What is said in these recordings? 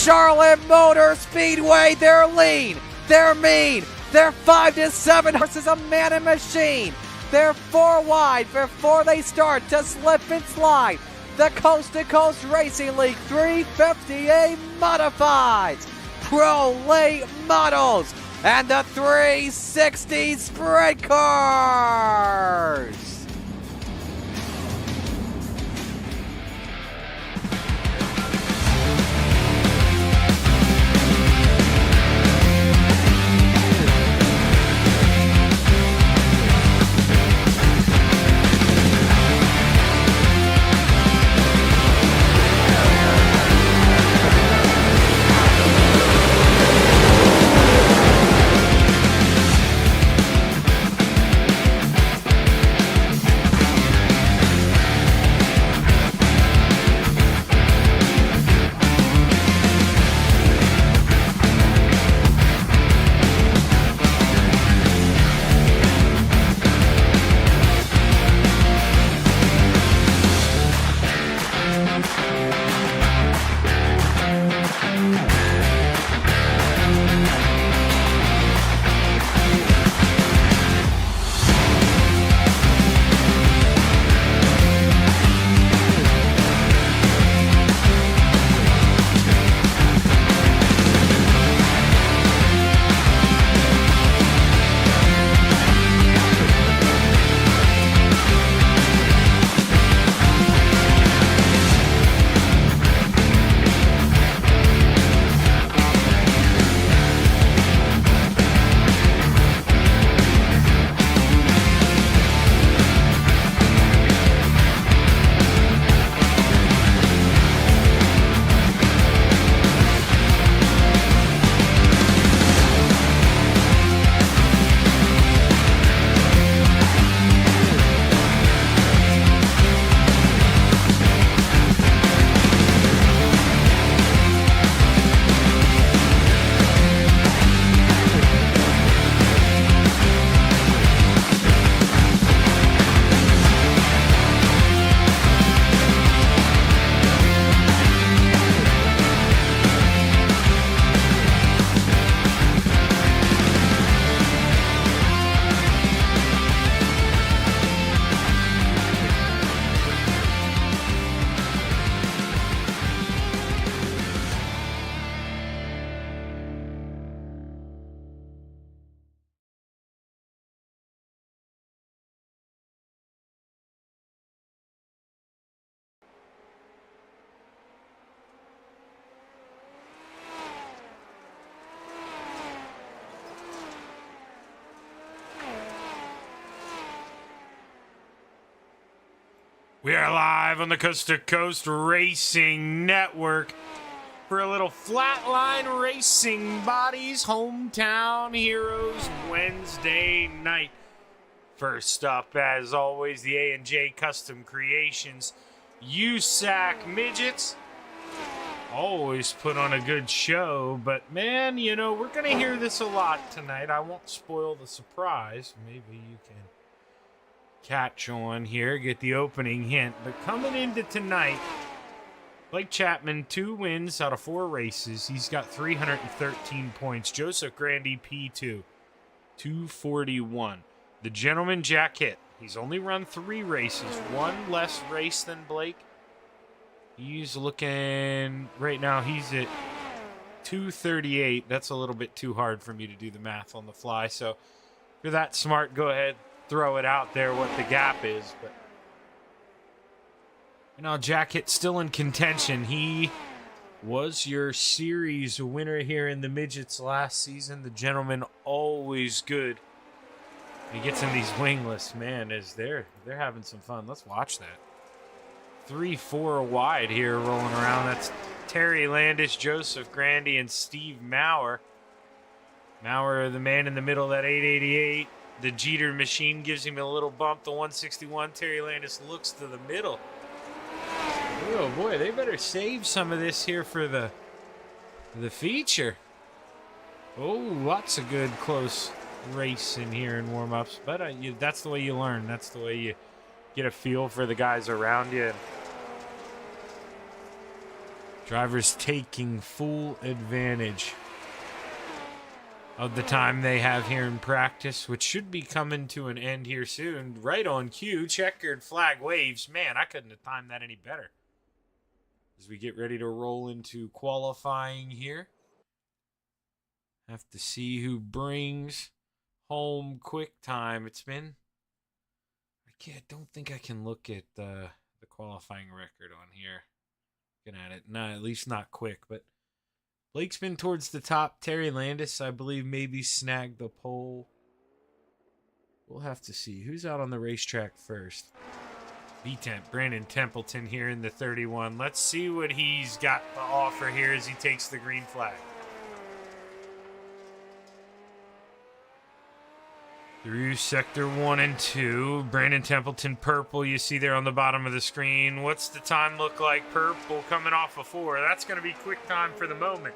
Charlotte Motor Speedway. They're lean, they're mean, they're 5 to 7 horses, a man and machine. They're 4 wide before they start to slip and slide. The Coast to Coast Racing League 350A Modifieds, Pro Late Models, and the 360 Sprintcars. We are live on the Coast to Coast Racing Network for a little Flatline Racing Bodies Hometown Heroes Wednesday night. First up, as always, the A&J Custom Creations USAC Midgets. Always put on a good show, but man, you know, we're going to hear this a lot tonight. I won't spoil the surprise. Maybe you can catch on here, get the opening hint. But coming into tonight, Blake Chapman, 2 wins out of 4 races. He's got 313 points. Joseph Grandy, P2, 241. The gentleman, Jack Hitt. He's only run 3 races, 1 less race than Blake. He's looking, right now, he's at 238. That's a little bit too hard for me to do the math on the fly. So if you're that smart, go ahead, throw it out there what the gap is. But you know, Jack Hitt still in contention. He was your series winner here in the midgets last season. The gentleman always good. He gets in these wingless, man, as they're having some fun. Let's watch that. 3-4 wide here rolling around. That's Terry Landis, Joseph Grandy, and Steve Maurer. Maurer, the man in the middle of that 888. The Jeter machine gives him a little bump. The 161. Terry Landis looks to the middle. Oh boy, they better save some of this here for the feature. Oh, lots of good close racing here in warm-ups. But that's the way you learn. That's the way you get a feel for the guys around you. Drivers taking full advantage of the time they have here in practice, which should be coming to an end here soon. Right on cue, checkered flag waves. Man, I couldn't have timed that any better. As we get ready to roll into qualifying here. Have to see who brings home quick time. It's been... I don't think I can look at the qualifying record on here. Looking at it. No, at least not quick, but Blake's been towards the top. Terry Landis, I believe, maybe snagged the pole. We'll have to see. Who's out on the racetrack first? B-Temp, Brandon Templeton here in the 31. Let's see what he's got to offer here as he takes the green flag. Through sector 1 and 2. Brandon Templeton, purple, you see there on the bottom of the screen. What's the time look like? Purple coming off a 4. That's going to be quick time for the moment.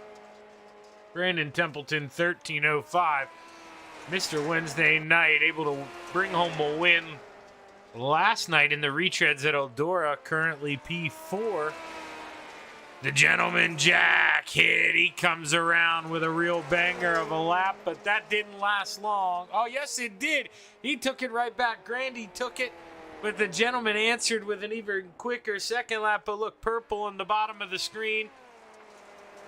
Brandon Templeton, 13:05. Mr. Wednesday night, able to bring home a win last night in the retreads at Eldora, currently P4. The gentleman Jack hit. He comes around with a real banger of a lap, but that didn't last long. Oh, yes, it did. He took it right back. Grandy took it, but the gentleman answered with an even quicker second lap. But look, purple on the bottom of the screen.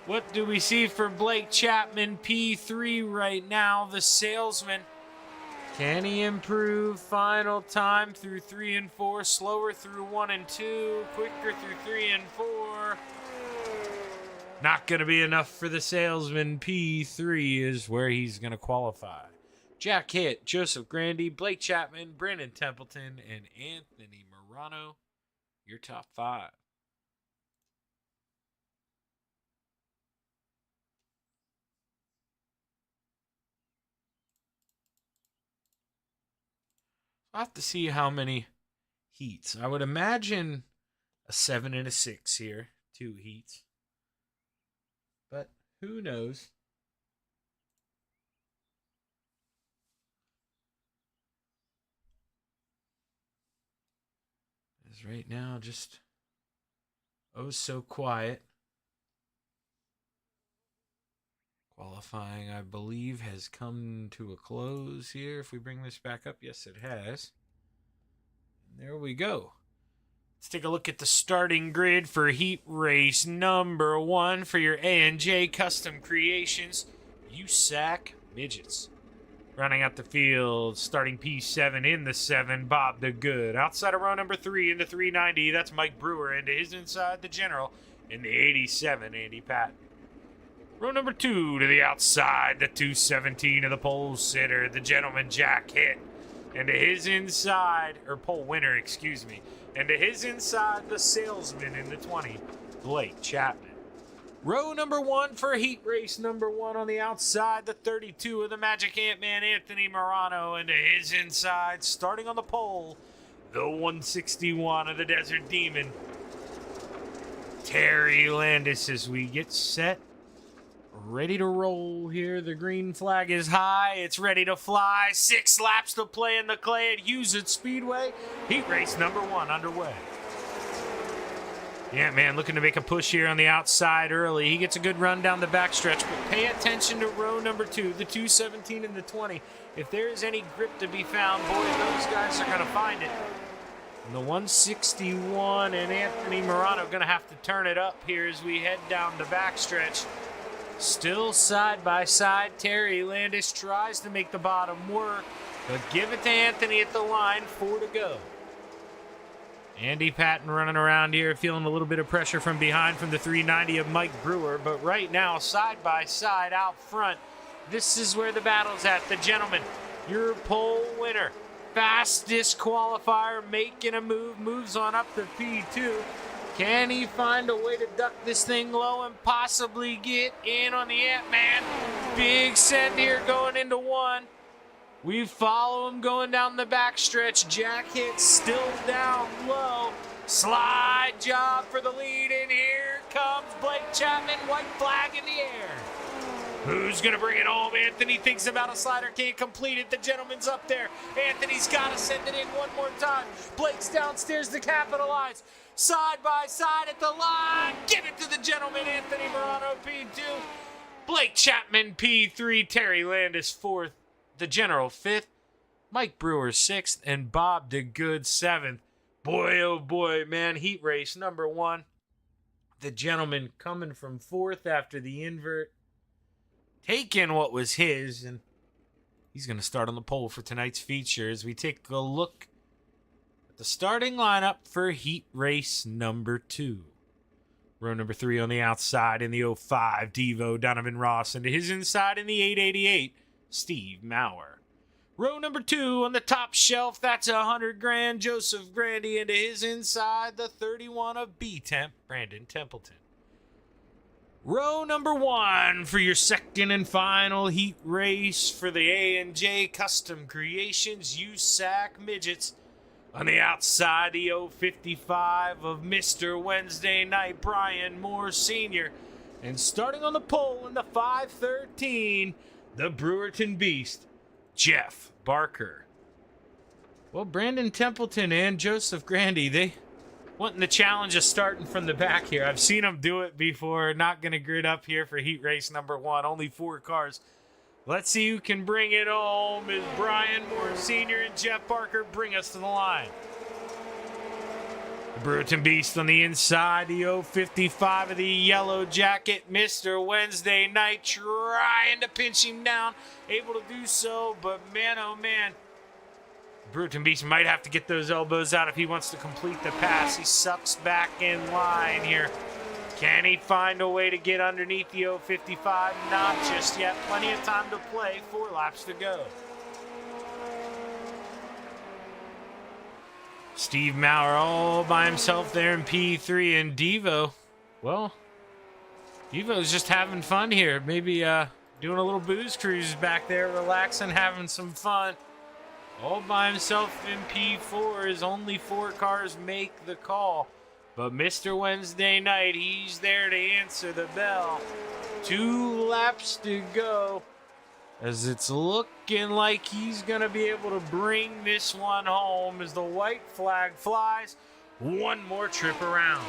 What do we see for Blake Chapman? P3 right now, the salesman. Can he improve? Final time through 3 and 4, slower through 1 and 2, quicker through 3 and 4. Not going to be enough for the salesman. P3 is where he's going to qualify. Jack Hitt, Joseph Grandy, Blake Chapman, Brandon Templeton, and Anthony Morano, your top 5. I'll have to see how many heats. I would imagine a 7 and a 6 here. 2 heats. But who knows? As right now, just oh so quiet. Qualifying, I believe, has come to a close here. If we bring this back up, yes, it has. And there we go. Let's take a look at the starting grid for heat race number 1 for your A&J Custom Creations. USAC Midgets. Running out the field, starting P7 in the 7, Bob the Good. Outside of row number 3 in the 390, that's Mike Brewer. Into his inside, the General. In the 87, Andy Patton. Row number 2 to the outside, the 217 of the pole sitter, the gentleman Jack Hitt. And to his inside, or pole winner, excuse me. And to his inside, the salesman in the 20, Blake Chapman. Row number 1 for heat race number 1 on the outside, the 32 of the Magic Ant-Man, Anthony Morano. And to his inside, starting on the pole, the 161 of the Desert Demon, Terry Landis. As we get set, ready to roll here. The green flag is high. It's ready to fly. 6 laps to play in the clay at Huset Speedway. Heat race number 1 underway. Yeah, man, looking to make a push here on the outside early. He gets a good run down the backstretch, but pay attention to row number 2, the 217 and the 20. If there is any grip to be found, boy, those guys are going to find it. And the 161 and Anthony Morano going to have to turn it up here as we head down the backstretch. Still side by side, Terry Landis tries to make the bottom work, but give it to Anthony at the line, 4 to go. Andy Patton running around here, feeling a little bit of pressure from behind from the 390 of Mike Brewer, but right now, side by side out front, this is where the battle's at. The gentleman, your pole winner, fastest qualifier, making a move, moves on up to P2. Can he find a way to duck this thing low and possibly get in on the Ant-Man? Big send here going into 1. We follow him going down the backstretch. Jack Hitt still down low. Slide job for the lead, and here comes Blake Chapman. White flag in the air. Who's going to bring it home? Anthony thinks about a slider, can't complete it. The gentleman's up there. Anthony's got to send it in one more time. Blake's downstairs to capitalize. side by side at the line. Give it to the gentleman, Anthony Morano, P2. Blake Chapman, P3. Terry Landis, 4th. The General, 5th. Mike Brewer, 6th. And Bob DeGood, 7th. Boy, oh boy, man. Heat race number 1. The gentleman coming from 4th after the invert. Taking what was his, and he's going to start on the pole for tonight's feature as we take a look at the starting lineup for heat race number 2. Row number 3 on the outside in the 05, Devo, Donovan Ross, and to his inside in the 888, Steve Maurer. Row number 2 on the top shelf, that's $100,000, Joseph Grandy, and to his inside, the 31 of B-Temp, Brandon Templeton. Row number 1 for your second and final heat race for the A&J Custom Creations USAC Midgets. On the outside, the 055 of Mr. Wednesday Night, Brian Moore Sr. And starting on the pole in the 513, the Brewerton Beast, Jeff Barker. Well, Brandon Templeton and Joseph Grandy, they wanting the challenge of starting from the back here. I've seen them do it before. Not going to grid up here for heat race number 1. Only 4 cars. Let's see who can bring it home as Brian Moore Sr. and Jeff Barker bring us to the line. The Brewerton Beast on the inside, the 055 of the yellow jacket, Mr. Wednesday Night, trying to pinch him down. Able to do so, but man, oh man. Brewerton Beast might have to get those elbows out if he wants to complete the pass. He sucks back in line here. Can he find a way to get underneath the 055? Not just yet. Plenty of time to play. 4 laps to go. Steve Maurer all by himself there in P3, and Devo. Well, Devo's just having fun here. Maybe doing a little booze cruise back there, relaxing, having some fun. All by himself in P4 as only 4 cars make the call. But Mr. Wednesday Night, he's there to answer the bell. 2 laps to go as it's looking like he's going to be able to bring this one home as the white flag flies. 1 more trip around.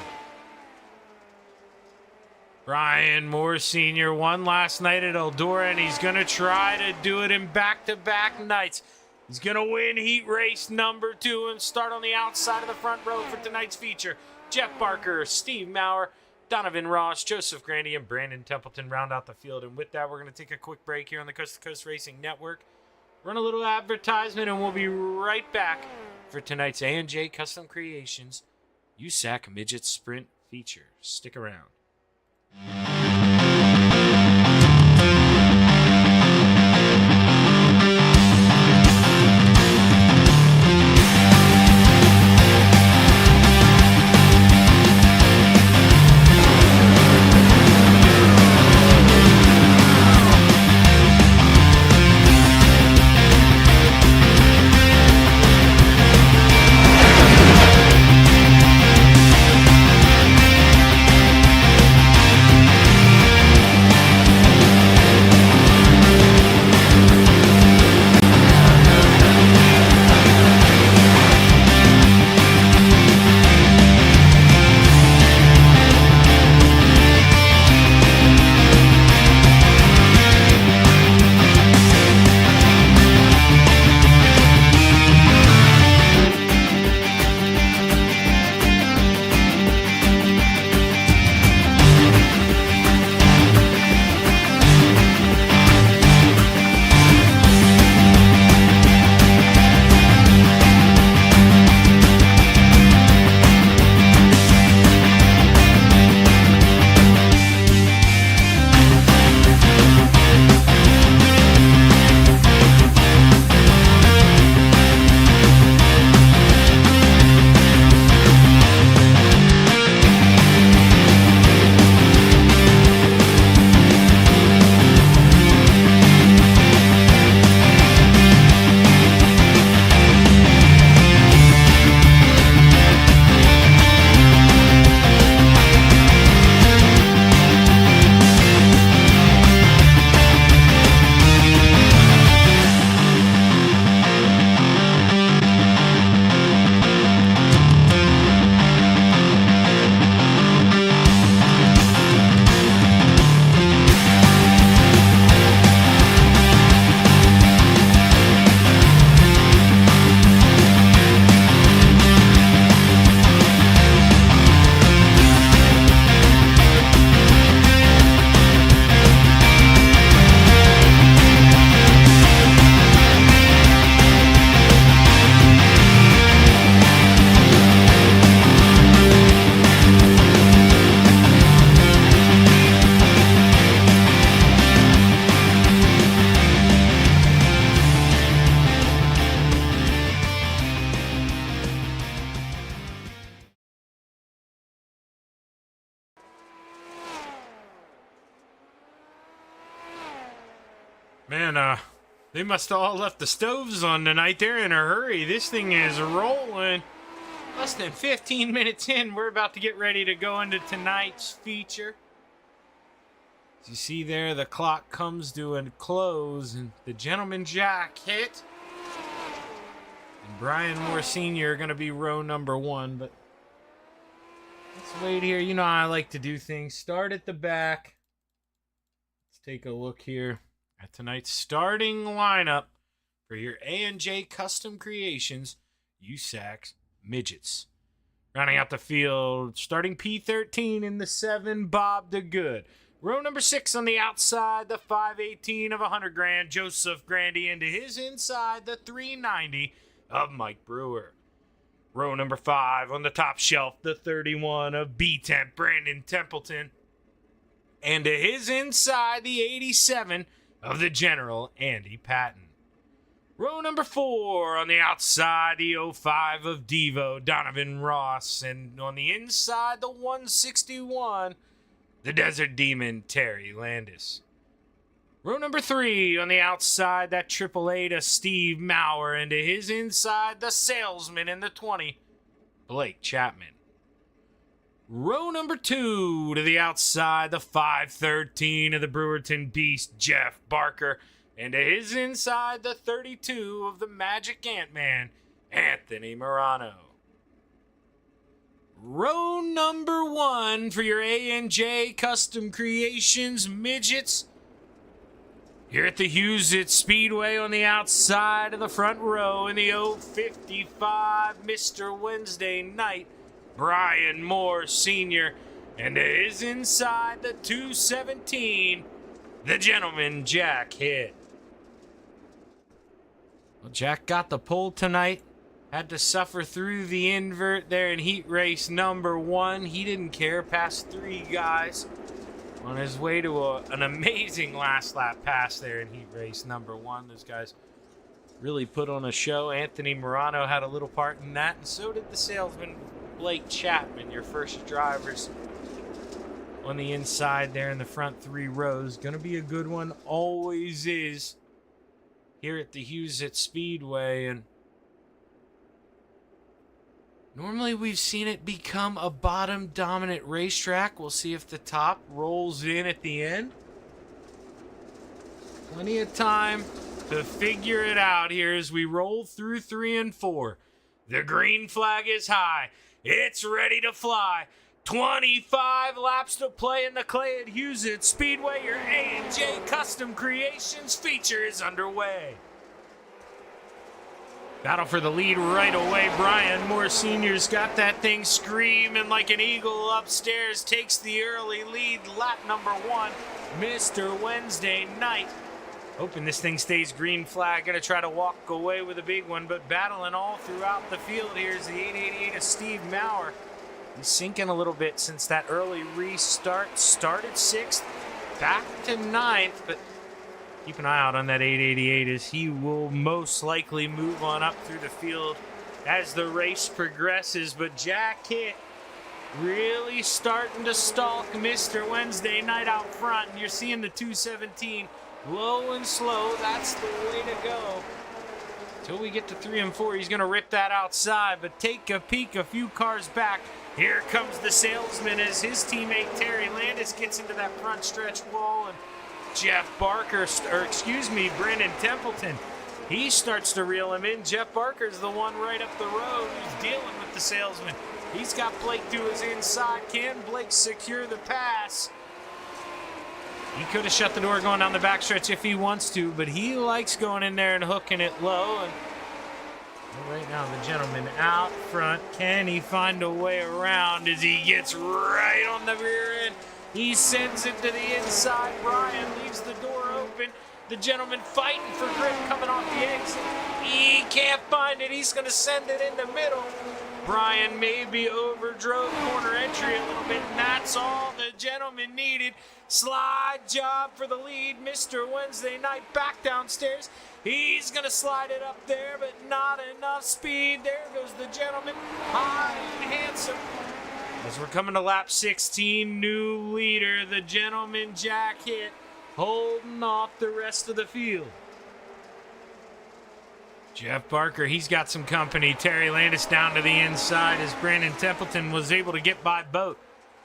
Brian Moore Sr. won last night at Eldora, and he's going to try to do it in back-to-back nights. He's going to win heat race number 2 and start on the outside of the front row for tonight's feature. Jeff Barker, Steve Maurer, Donovan Ross, Joseph Grandy, and Brandon Templeton round out the field. And with that, we're going to take a quick break here on the Coast to Coast Racing Network. Run a little advertisement, and we'll be right back for tonight's A&J Custom Creations USAC Midget Sprint feature. Stick around. Man, they must have all left the stoves on tonight. They're in a hurry. This thing is rolling. Less than 15 minutes in, we're about to get ready to go into tonight's feature. As you see there, the clock comes to a close, and the Gentleman Jack hit. And Brian Moore Sr. are going to be row number 1, but let's wait here. You know how I like to do things. Start at the back. Let's take a look here at tonight's starting lineup for your A&J Custom Creations USAC Midgets. Rounding out the field, starting P13 in the 7, Bob DeGood. Row number 6 on the outside, the 518 of 100 grand, Joseph Grandy, into his inside, the 390 of Mike Brewer. Row number 5 on the top shelf, the 31 of B-Temp, Brandon Templeton, and to his inside, the 87 of the General, Andy Patton. Row number 4 on the outside, the 05 of Devo, Donovan Ross, and on the inside, the 161, the Desert Demon, Terry Landis. Row number 3 on the outside, that 888 of Steve Maurer, and to his inside, the Salesman in the 20, Blake Chapman. Row number 2 to the outside, the 513 of the Brewerton Beast, Jeff Barker, and to his inside, the 32 of the Magic Ant-Man, Anthony Morano. Row number 1 for your A&J Custom Creations Midgets. Here at the Huset Speedway on the outside of the front row in the 055 Mr. Wednesday Night, Brian Moore Sr., and to his inside, the 217, the Gentleman Jack hit. Well, Jack got the pole tonight. Had to suffer through the invert there in heat race number 1. He didn't care, passed 3 guys on his way to an amazing last lap pass there in heat race number 1. Those guys really put on a show. Anthony Morano had a little part in that, and so did the Salesman, Blake Chapman, your first drivers on the inside there in the front 3 rows. Gonna be a good one, always is, here at the Huset Speedway. And normally we've seen it become a bottom-dominant racetrack. We'll see if the top rolls in at the end. Plenty of time to figure it out here as we roll through 3 and 4. The green flag is high. It's ready to fly. 25 laps to play in the clay at Huset Speedway. Your A&J Custom Creations feature is underway. Battle for the lead right away. Brian Moore Sr.'s got that thing screaming like an eagle upstairs. Takes the early lead. Lap number 1, Mr. Wednesday Night. Hoping this thing stays green flag. Gonna try to walk away with a big one, but battling all throughout the field here is the 888 of Steve Maurer. He's sinking a little bit since that early restart. Started 6th, back to 9th, but keep an eye out on that 888 as he will most likely move on up through the field as the race progresses. But Jack Hitt really starting to stalk Mr. Wednesday Night out front, and you're seeing the 217 low and slow. That's the way to go. Until we get to 3 and 4, he's going to rip that outside, but take a peek a few cars back. Here comes the Salesman as his teammate Terry Landis gets into that front stretch wall, and Jeff Barker, Brandon Templeton, he starts to reel him in. Jeff Barker's the one right up the road who's dealing with the Salesman. He's got Blake to his inside. Can Blake secure the pass? He could have shut the door going down the backstretch if he wants to, but he likes going in there and hooking it low. And right now, the Gentleman out front. Can he find a way around as he gets right on the rear end? He sends it to the inside. Brian leaves the door open. The Gentleman fighting for grip coming off the exit. He can't find it. He's going to send it in the middle. Brian maybe overdrove corner entry a little bit, and that's all the Gentleman needed. Slide job for the lead. Mr. Wednesday Night back downstairs. He's going to slide it up there, but not enough speed. There goes the Gentleman, high and handsome. As we're coming to lap 16, new leader, the Gentleman Jack Hitt. holding off the rest of the field. Jeff Barker, he's got some company. Terry Landis down to the inside as Brandon Templeton was able to get by both.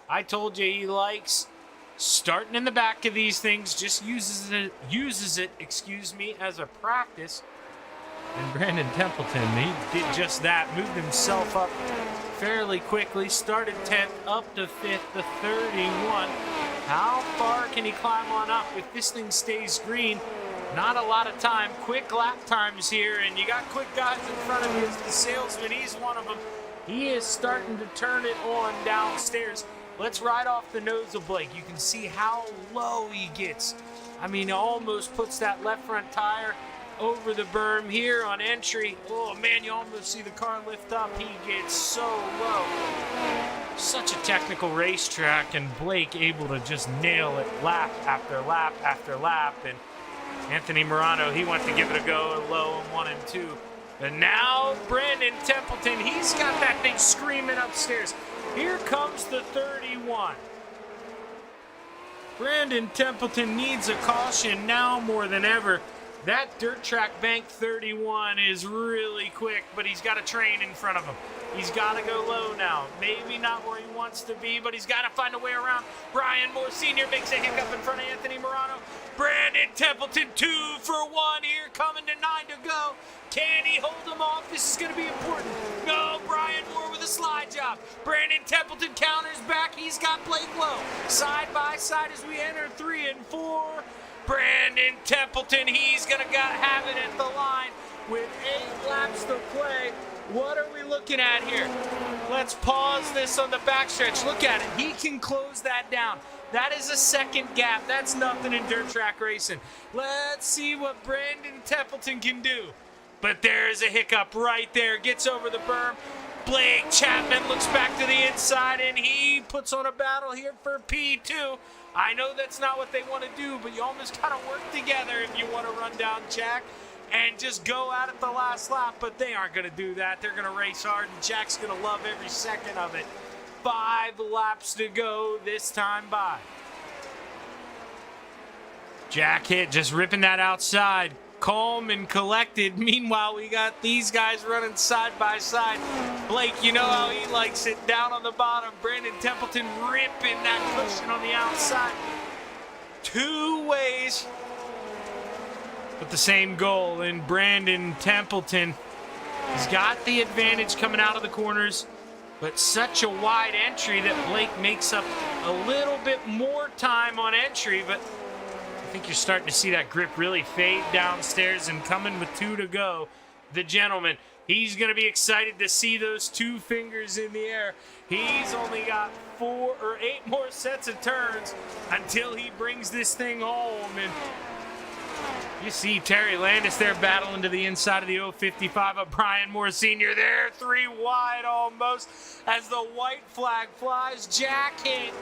I told you he likes starting in the back of these things, just uses it, as a practice. And Brandon Templeton, he did just that, moved himself up fairly quickly, started 10th, up to 5th, to 31. How far can he climb on up if this thing stays green? Not a lot of time. Quick lap times here, and you got quick guys in front of you. As the salesman, he's one of them. He is starting to turn it on downstairs. Let's ride off the nose of Blake. You can see how low he gets. I mean, almost puts that left front tire over the berm here on entry. Oh man, you almost see the car lift up. He gets so low. Such a technical racetrack, and Blake able to just nail it lap after lap after lap. And Anthony Morano, he went to give it a go low in 1 and 2. And now Brandon Templeton, he's got that thing screaming upstairs. Here comes the 31. Brandon Templeton needs a caution now more than ever. That dirt track bank 31 is really quick, but he's got a train in front of him. He's got to go low now. Maybe not where he wants to be, but he's got to find a way around. Brian Moore Sr. makes a hiccup in front of Anthony Morano. Brandon Templeton 2 for 1 here, coming to 9 to go. Can he hold him off? This is going to be important. No, Brian Moore with a slide job. Brandon Templeton counters back. He's got Blake low. Side by side as we enter 3 and 4. Brandon Templeton, he's going to have it at the line with 8 laps to play. What are we looking at here? Let's pause this on the backstretch. Look at it. He can close that down. That is a second gap. That's nothing in dirt track racing. Let's see what Brandon Templeton can do. But there's a hiccup right there. Gets over the berm. Blake Chapman looks back to the inside, and he puts on a battle here for P2. I know that's not what they want to do, but you almost got to work together if you want to run down Jack and just go out at the last lap. But they aren't going to do that. They're going to race hard, and Jack's going to love every second of it. 5 laps to go this time by. Jack hit, just ripping that outside. Calm and collected. Meanwhile, we got these guys running side by side. Blake, you know how he likes it, down on the bottom. Brandon Templeton ripping that cushion on the outside. 2 ways, but the same goal. And Brandon Templeton has got the advantage coming out of the corners, but such a wide entry that Blake makes up a little bit more time on entry. But I think you're starting to see that grip really fade downstairs, and coming with 2 to go, the gentleman, he's going to be excited to see those 2 fingers in the air. He's only got 4 or 8 more sets of turns until he brings this thing home. And you see Terry Landis there battling to the inside of the 055 of Brian Moore Sr. there, 3 wide almost as the white flag flies. Jack hit.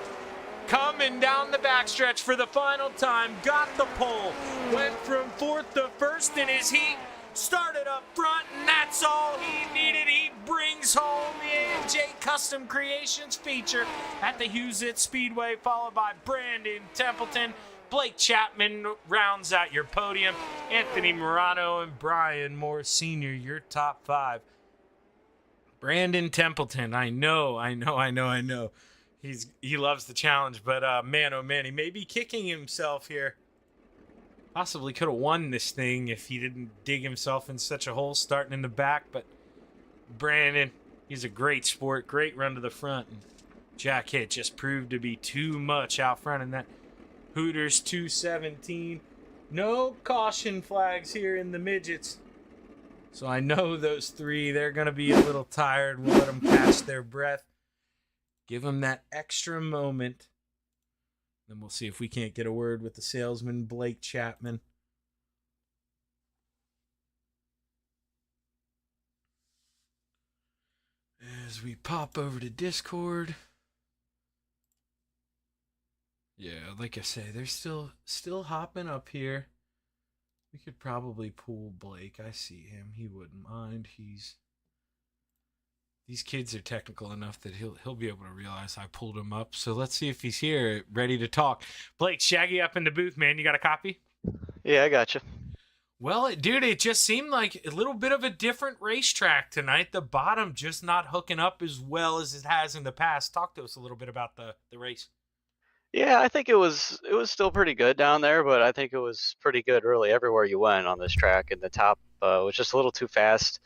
Coming down the backstretch for the final time, got the pole, went from 4th to 1st in his heat, started up front, and that's all he needed. He brings home the AMJ Custom Creations feature at the Huset Speedway, followed by Brandon Templeton. Blake Chapman rounds out your podium. Anthony Morano and Brian Moore Sr., your top 5. Brandon Templeton, I know. He loves the challenge, but man, oh man, he may be kicking himself here. Possibly could have won this thing if he didn't dig himself in such a hole starting in the back. But Brandon, he's a great sport, great run to the front. And Jack hit just proved to be too much out front in that Hooters 217. No caution flags here in the midgets. So I know those 3, they're going to be a little tired. We'll let them catch their breath. Give him that extra moment. Then we'll see if we can't get a word with the salesman, Blake Chapman. As we pop over to Discord. Yeah, like I say, they're still hopping up here. We could probably pull Blake. I see him. He wouldn't mind. He's These kids are technical enough that he'll be able to realize I pulled him up. So let's see if he's here, ready to talk. Blake, Shaggy up in the booth, man. You got a copy? Yeah, I got you. Well, dude, it just seemed like a little bit of a different racetrack tonight. The bottom just not hooking up as well as it has in the past. Talk to us a little bit about the race. Yeah, I think it was still pretty good down there, but I think it was pretty good really everywhere you went on this track. And the top was just a little too fast,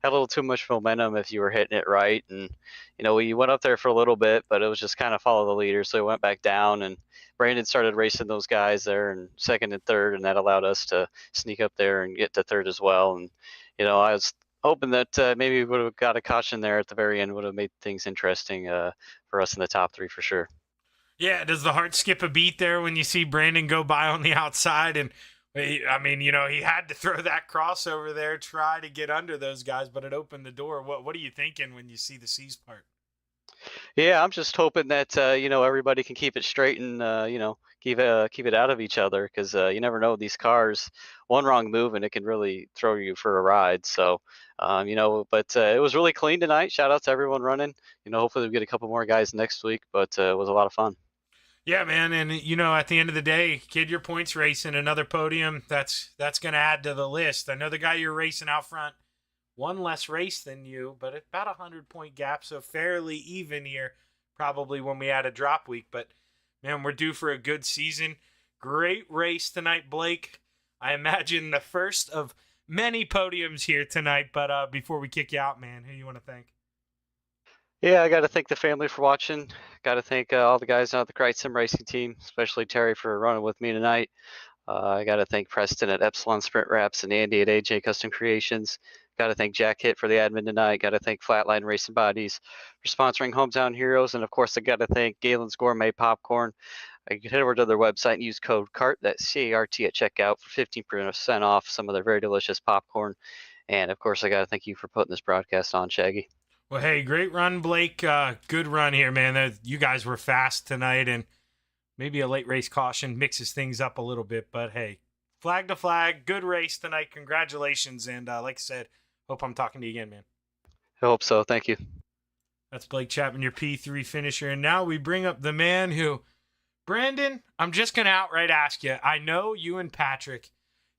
had a little too much momentum if you were hitting it right. And we went up there for a little bit, but it was just kind of follow the leader. So we went back down, and Brandon started racing those guys there in second and third, and that allowed us to sneak up there and get to third as well. And I was hoping that maybe we would have got a caution there at the very end, would have made things interesting for us in the top three for sure. Yeah, does the heart skip a beat there when you see Brandon go by on the outside? And he had to throw that crossover there, try to get under those guys, but it opened the door. What are you thinking when you see the C's part? Yeah, I'm just hoping that everybody can keep it straight and keep it out of each other, because you never know with these cars. One wrong move and it can really throw you for a ride. So, but it was really clean tonight. Shout out to everyone running. Hopefully we get a couple more guys next week, but it was a lot of fun. Yeah, man, and at the end of the day, kid, your points racing, another podium. That's going to add to the list. I know the guy you're racing out front, one less race than you, but about 100-point gap, so fairly even here. Probably when we add a drop week, but man, we're due for a good season. Great race tonight, Blake. I imagine the first of many podiums here tonight. But before we kick you out, man, who you want to thank? Yeah, I got to thank the family for watching. Got to thank all the guys on the Kite Sim Racing team, especially Terry for running with me tonight. I got to thank Preston at Epsilon Sprint Wraps and Andy at AJ Custom Creations. Got to thank Jack Hitt for the admin tonight. Got to thank Flatline Racing Bodies for sponsoring Hometown Heroes. And of course, I got to thank Galen's Gourmet Popcorn. You can head over to their website and use code CART, that's C-A-R-T, at checkout for 15% off some of their very delicious popcorn. And of course, I got to thank you for putting this broadcast on, Shaggy. Well, hey, great run, Blake. Good run here, man. You guys were fast tonight, and maybe a late race caution mixes things up a little bit. But, hey, flag to flag, good race tonight. Congratulations. And like I said, hope I'm talking to you again, man. I hope so. Thank you. That's Blake Chapman, your P3 finisher. And now we bring up the man who, Brandon, I'm just going to outright ask you. I know you and Patrick,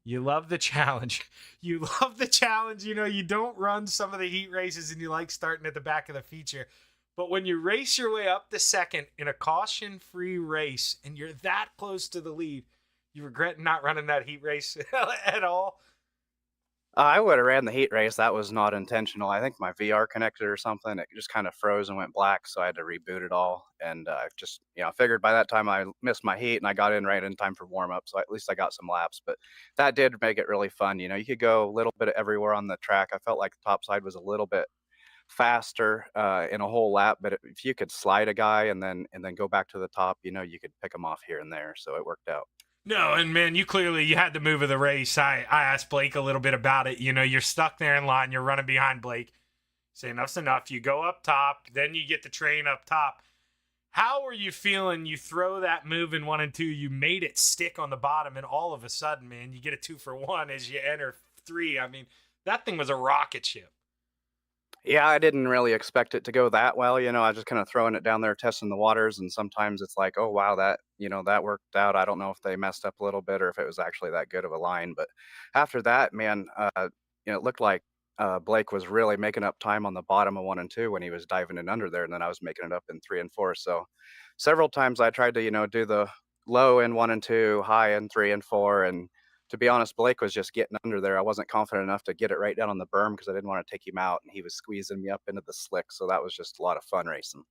you love the challenge. You love the challenge. You don't run some of the heat races and you like starting at the back of the feature. But when you race your way up to second in a caution-free race and you're that close to the lead, you regret not running that heat race at all? I would have ran the heat race. That was not intentional. I think my VR connected or something. It just kind of froze and went black, so I had to reboot it all. And just, figured by that time I missed my heat and I got in right in time for warm up. So at least I got some laps. But that did make it really fun. You could go a little bit everywhere on the track. I felt like the top side was a little bit faster in a whole lap. But if you could slide a guy and then go back to the top, you could pick them off here and there. So it worked out. No, and man, you had the move of the race. I asked Blake a little bit about it. You're stuck there in line. You're running behind Blake. Say enough's enough. You go up top. Then you get the train up top. How are you feeling? You throw that move in 1 and 2. You made it stick on the bottom, and all of a sudden, man, you get a 2-for-1 as you enter 3. I mean, that thing was a rocket ship. Yeah, I didn't really expect it to go that well. I was just kind of throwing it down there, testing the waters. And sometimes it's like, oh, wow, that worked out. I don't know if they messed up a little bit or if it was actually that good of a line. But after that, man, it looked like Blake was really making up time on the bottom of 1 and 2 when he was diving in under there. And then I was making it up in 3 and 4. So several times I tried to, do the low in 1 and 2, high in 3 and 4. And to be honest, Blake was just getting under there. I wasn't confident enough to get it right down on the berm because I didn't want to take him out, and he was squeezing me up into the slick. So that was just a lot of fun racing.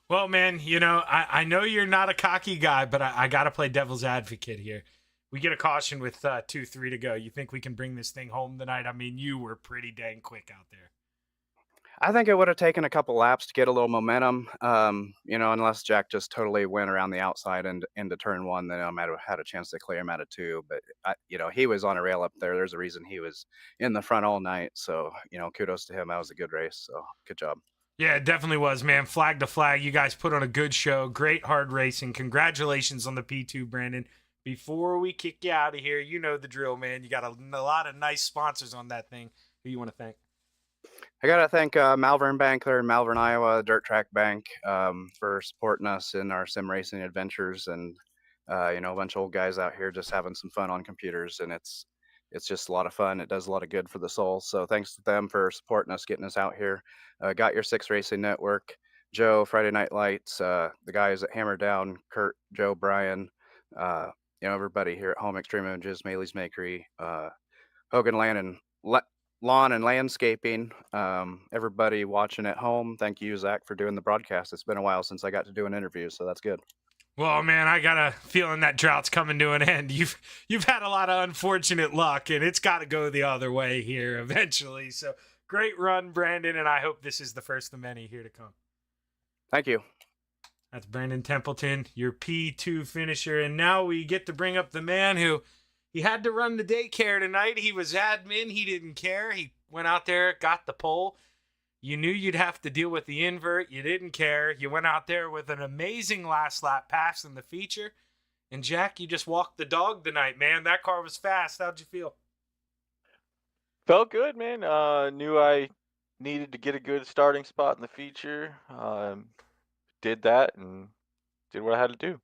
Well, man, I know you're not a cocky guy, but I got to play devil's advocate here. We get a caution with 2-3 to go. You think we can bring this thing home tonight? I mean, you were pretty dang quick out there. I think it would have taken a couple laps to get a little momentum, unless Jack just totally went around the outside and into turn 1, then I might have had a chance to clear him out of 2. But, he was on a rail up there. There's a reason he was in the front all night. So, kudos to him. That was a good race. So, good job. Yeah, it definitely was, man. Flag to flag. You guys put on a good show. Great hard racing. Congratulations on the P2, Brandon. Before we kick you out of here, you know the drill, man. You got a lot of nice sponsors on that thing. Who you want to thank? I gotta thank Malvern Bank there in Malvern, Iowa, Dirt Track Bank, for supporting us in our sim racing adventures, and a bunch of old guys out here just having some fun on computers, and it's just a lot of fun. It does a lot of good for the soul. So thanks to them for supporting us, getting us out here. Got Your Six Racing Network, Joe, Friday Night Lights, the guys at Hammer Down, Kurt, Joe, Brian, everybody here at Home Extreme Images, Maley's Makery, Hogan Land and Lawn and Landscaping, everybody watching at home. Thank you, Zach, for doing the broadcast. It's been a while since I got to do an interview, so that's good. Well, man, I got a feeling that drought's coming to an end. You've had a lot of unfortunate luck, and it's got to go the other way here eventually. So great run, Brandon, and I hope this is the first of many here to come. Thank you. That's Brandon Templeton, your P2 finisher. And now we get to bring up the man who he had to run the daycare tonight. He was admin. He didn't care. He went out there, got the pole. You knew you'd have to deal with the invert. You didn't care. You went out there with an amazing last lap pass in the feature. And, Jack, you just walked the dog tonight, man. That car was fast. How'd you feel? Felt good, man. Knew I needed to get a good starting spot in the feature. Did that and did what I had to do.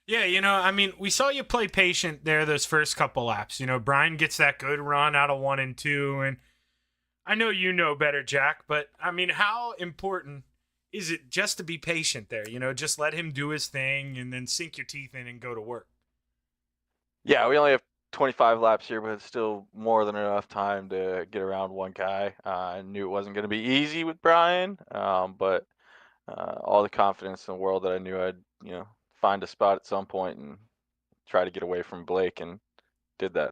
Yeah, we saw you play patient there those first couple laps. Brian gets that good run out of 1 and 2, and I know you know better, Jack, but, how important is it just to be patient there? Just let him do his thing and then sink your teeth in and go to work. Yeah, we only have 25 laps here, but it's still more than enough time to get around one guy. I knew it wasn't going to be easy with Brian, but all the confidence in the world that I knew I'd, find a spot at some point and try to get away from Blake, and did that.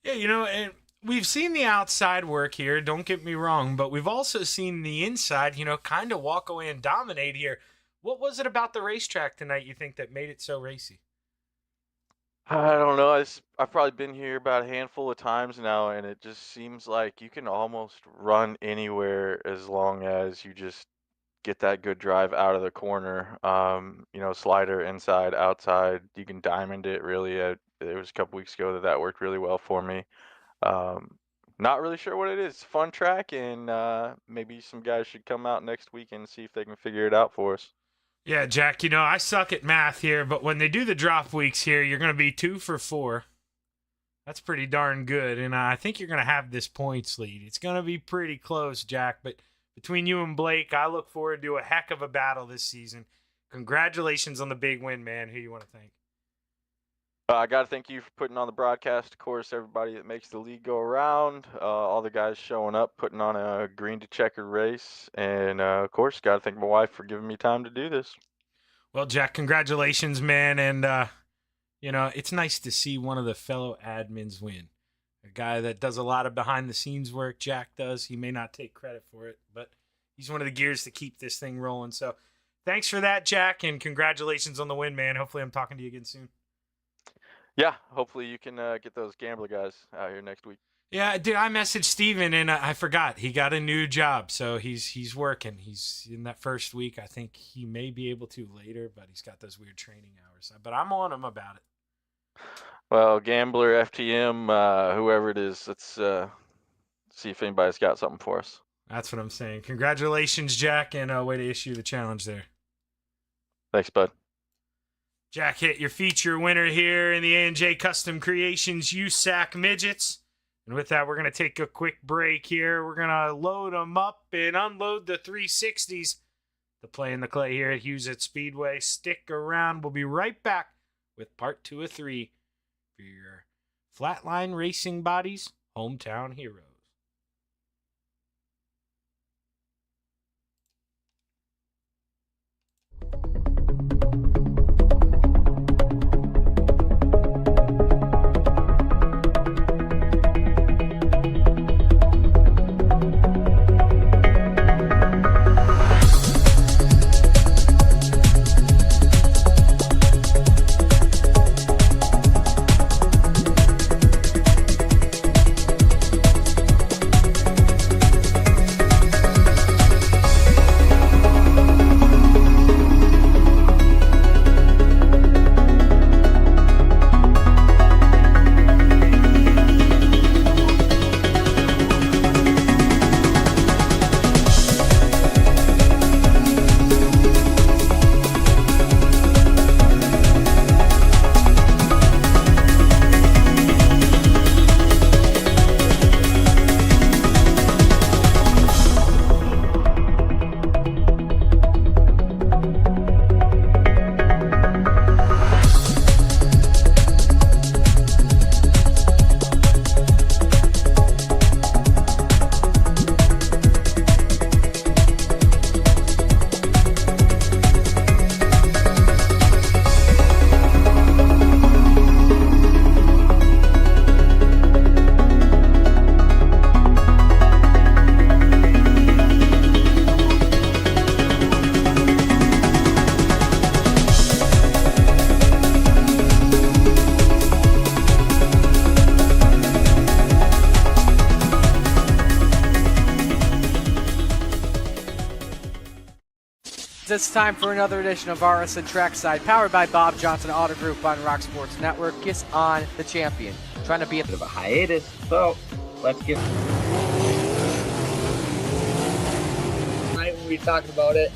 Yeah, and we've seen the outside work here, don't get me wrong, but we've also seen the inside, kind of walk away and dominate here. What was it about the racetrack tonight you think that made it so racy? I don't know. I've probably been here about a handful of times now, and it just seems like you can almost run anywhere as long as you just get that good drive out of the corner. Slider, inside, outside. You can diamond it, really. It was a couple weeks ago that worked really well for me. Not really sure what it is. Fun track, and maybe some guys should come out next week and see if they can figure it out for us. Yeah, Jack, I suck at math here, but when they do the drop weeks here, you're going to be 2 for 4. That's pretty darn good, and I think you're going to have this points lead. It's going to be pretty close, Jack, but between you and Blake, I look forward to a heck of a battle this season. Congratulations on the big win, man. Who you want to thank? I got to thank you for putting on the broadcast. Of course, everybody that makes the league go around, all the guys showing up, putting on a green to checkered race. And, of course, got to thank my wife for giving me time to do this. Well, Jack, congratulations, man. And, it's nice to see one of the fellow admins win. A guy that does a lot of behind-the-scenes work, Jack does. He may not take credit for it, but he's one of the gears to keep this thing rolling. So thanks for that, Jack, and congratulations on the win, man. Hopefully I'm talking to you again soon. Yeah, hopefully you can get those gambler guys out here next week. Yeah, dude, I messaged Steven, and I forgot. He got a new job, so he's working. He's in that first week. I think he may be able to later, but he's got those weird training hours. But I'm on him about it. Well, Gambler, FTM, whoever it is, let's see if anybody's got something for us. That's what I'm saying. Congratulations, Jack, and way to issue the challenge there. Thanks, bud. Jack hit your feature winner here in the A&J Custom Creations USAC Midgets. And with that, we're going to take a quick break here. We're going to load them up and unload the 360s to play in the clay here at Huset Speedway. Stick around. We'll be right back with part 2 of 3 for your Flatline Racing Bodies Hometown Heroes. it's time for another edition of RSN Trackside, powered by Bob Johnson Auto Group on Rock Sports Network. Kiss on the champion. Trying to be a bit of a hiatus, so let's get... Tonight when we talked about it,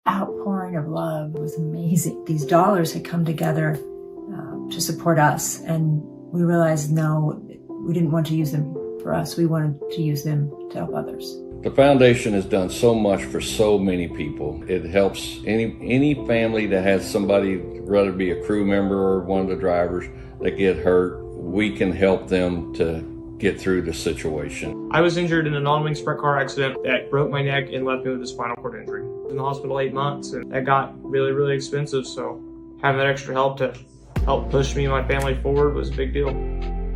outpouring of love was amazing. These dollars had come together to support us, and we realized, no, we didn't want to use them for us. We wanted to use them to help others. The foundation has done so much for so many people. It helps any family that has somebody, whether it be a crew member or one of the drivers, that get hurt. We can help them to get through the situation. I was injured in a non-wing sprint car accident that broke my neck and left me with a spinal cord injury. I was in the hospital 8 months, and that got really, really expensive, so having that extra help to help push me and my family forward was a big deal.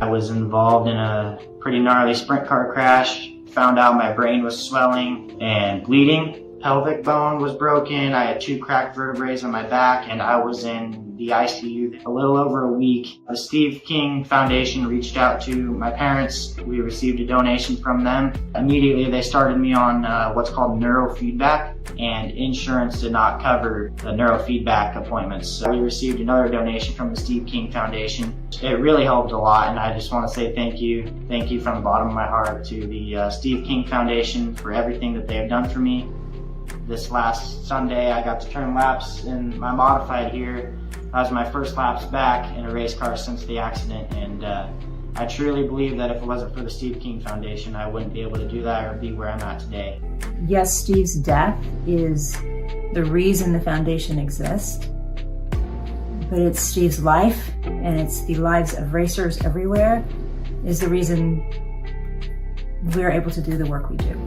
I was involved in a pretty gnarly sprint car crash. Found out my brain was swelling and bleeding. Pelvic bone was broken. I had 2 cracked vertebrae on my back, and I was in the ICU a little over a week. The Steve King Foundation reached out to my parents. We received a donation from them. Immediately they started me on what's called neurofeedback, and insurance did not cover the neurofeedback appointments. So we received another donation from the Steve King Foundation. It really helped a lot, and I just want to say thank you from the bottom of my heart to the Steve King Foundation for everything that they have done for me. This last Sunday, I got to turn laps in my modified here. That was my first laps back in a race car since the accident, and I truly believe that if it wasn't for the Steve King Foundation, I wouldn't be able to do that or be where I'm at today. Yes, Steve's death is the reason the foundation exists, but it's Steve's life, and it's the lives of racers everywhere, is the reason we're able to do the work we do.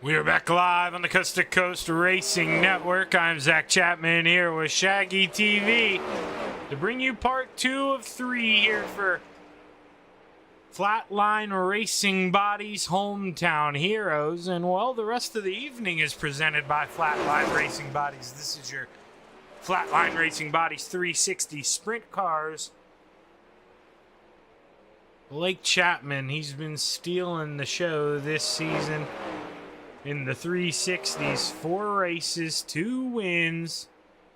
We are back live on the Coast to Coast Racing Network. I'm Zach Chapman here with Shaggy TV to bring you part 2 of 3 here for Flatline Racing Bodies Hometown Heroes. And, well, the rest of the evening is presented by Flatline Racing Bodies. This is your Flatline Racing Bodies 360 Sprint Cars. Blake Chapman, he's been stealing the show this season. In the 360s, 4 races, 2 wins,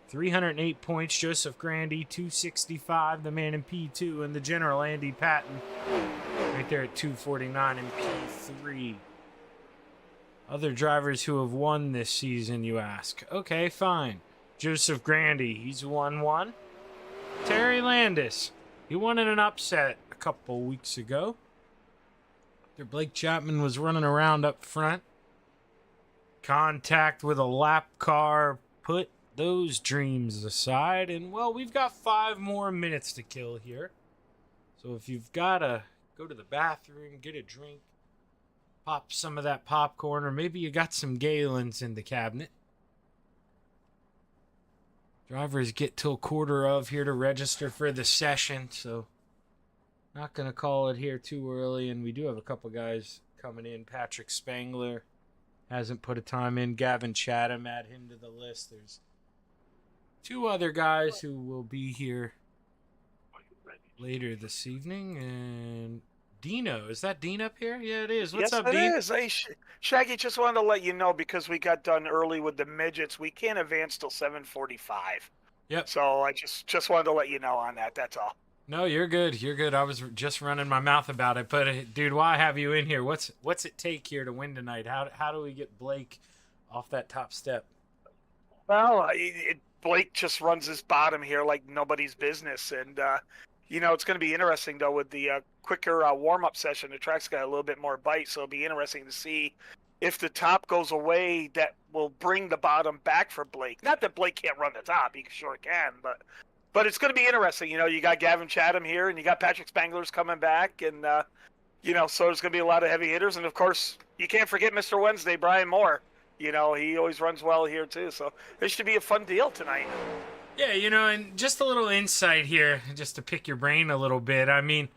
308 points. Joseph Grandy, 265, the man in P2, and the general Andy Patton, right there at 249 in P3. Other drivers who have won this season, you ask. Okay, fine. Joseph Grandy, he's won 1. Terry Landis, he won in an upset a couple weeks ago. Blake Chapman was running around up front. Contact with a lap car put those dreams aside, and well, we've got 5 more minutes to kill here. So if you've got to go to the bathroom, get a drink, pop some of that popcorn, or maybe you got some Galens in the cabinet. Drivers get till 1:15 here to register for the session, so not going to call it here too early, and we do have a couple guys coming in. Patrick Spangler hasn't put a time in. Gavin Chatham, add him to the list. There's 2 other guys who will be here later this evening. And Dino, is that Dean up here? Yeah, it is. What's up, Dean? Yes, it is. Hey, Shaggy, just wanted to let you know, because we got done early with the midgets, we can't advance till 7:45. Yep. So I just wanted to let you know on that. That's all. No, you're good. You're good. I was just running my mouth about it. But, dude, why have you in here? What's it take here to win tonight? How do we get Blake off that top step? Well, Blake just runs his bottom here like nobody's business. And, it's going to be interesting, though, with the quicker warm-up session. The track's got a little bit more bite, so it'll be interesting to see if the top goes away, that will bring the bottom back for Blake. Not that Blake can't run the top. He sure can, But it's going to be interesting. You got Gavin Chatham here, and you got Patrick Spangler's coming back, and, so there's going to be a lot of heavy hitters. And, of course, you can't forget Mr. Wednesday, Brian Moore. He always runs well here, too. So this should be a fun deal tonight. Yeah, and just a little insight here, just to pick your brain a little bit. I mean,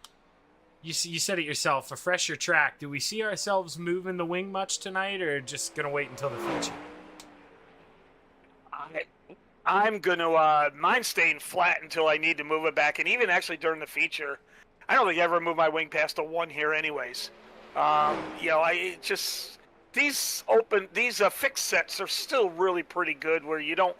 you said it yourself, a fresher track. Do we see ourselves moving the wing much tonight, or just going to wait until the feature? I'm going to, mine's staying flat until I need to move it back. And even actually during the feature, I don't think I ever move my wing past a 1 here anyways. These fixed sets are still really pretty good, where you don't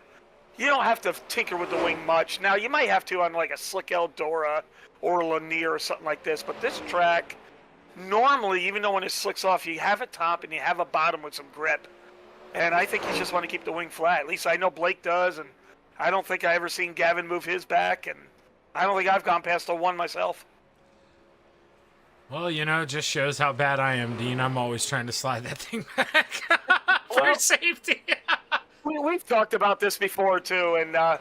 have to tinker with the wing much. Now, you might have to on like a Slick Eldora or a Lanier or something like this. But this track, normally, even though when it slicks off, you have a top and you have a bottom with some grip. And I think you just want to keep the wing flat. At least I know Blake does, and I don't think I ever seen Gavin move his back, and I don't think I've gone past a 1 myself. Well, just shows how bad I am, Dean. I'm always trying to slide that thing back for safety. We've talked about this before, too, and, the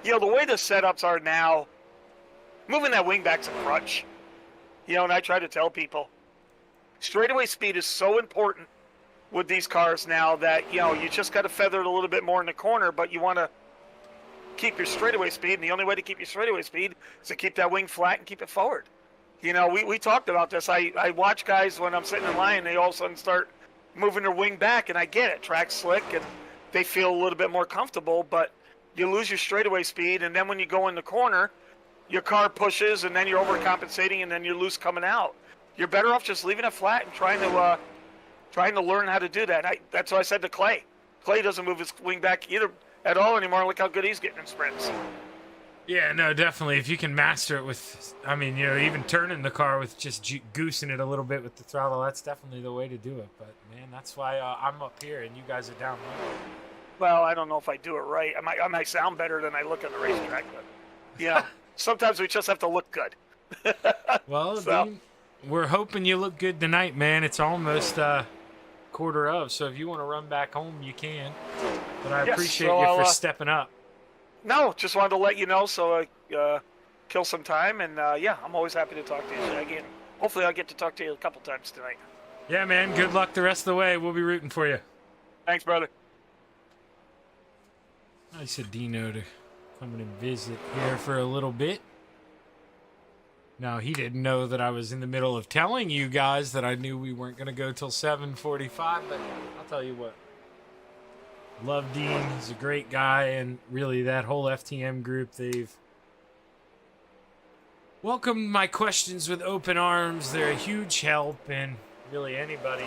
way the setups are now, moving that wing back's a crutch. And I try to tell people, straightaway speed is so important with these cars now that, you just got to feather it a little bit more in the corner, but you want to keep your straightaway speed, and the only way to keep your straightaway speed is to keep that wing flat and keep it forward. We talked about this. I watch guys when I'm sitting in line, they all of a sudden start moving their wing back, and I get it. Track's slick, and they feel a little bit more comfortable, but you lose your straightaway speed, and then when you go in the corner, your car pushes, and then you're overcompensating, and then you're loose coming out. You're better off just leaving it flat and trying to learn how to do that. That's what I said to Clay. Clay doesn't move his wing back either at all anymore. Look how good he's getting in sprints. Yeah, no, definitely. If you can master it with, even turning the car with just goosing it a little bit with the throttle, that's definitely the way to do it. But, man, that's why I'm up here and you guys are down low. Well, I don't know if I do it right. I might sound better than I look on the racetrack, but, sometimes we just have to look good. Well, Dean, we're hoping you look good tonight, man. It's almost 1:15, so if you want to run back home, you can. But I appreciate you for stepping up. No, just wanted to let you know, so kill some time, and I'm always happy to talk to you, Shaggy, and hopefully I'll get to talk to you a couple times tonight. Yeah, man. Good luck the rest of the way. We'll be rooting for you. Thanks, brother. Nice of Dino to come in and visit here for a little bit. Now, he didn't know that I was in the middle of telling you guys that I knew we weren't going to go till 7:45, but I'll tell you what. Love Dean. He's a great guy, and really that whole FTM group, they've welcomed my questions with open arms. They're a huge help, and really anybody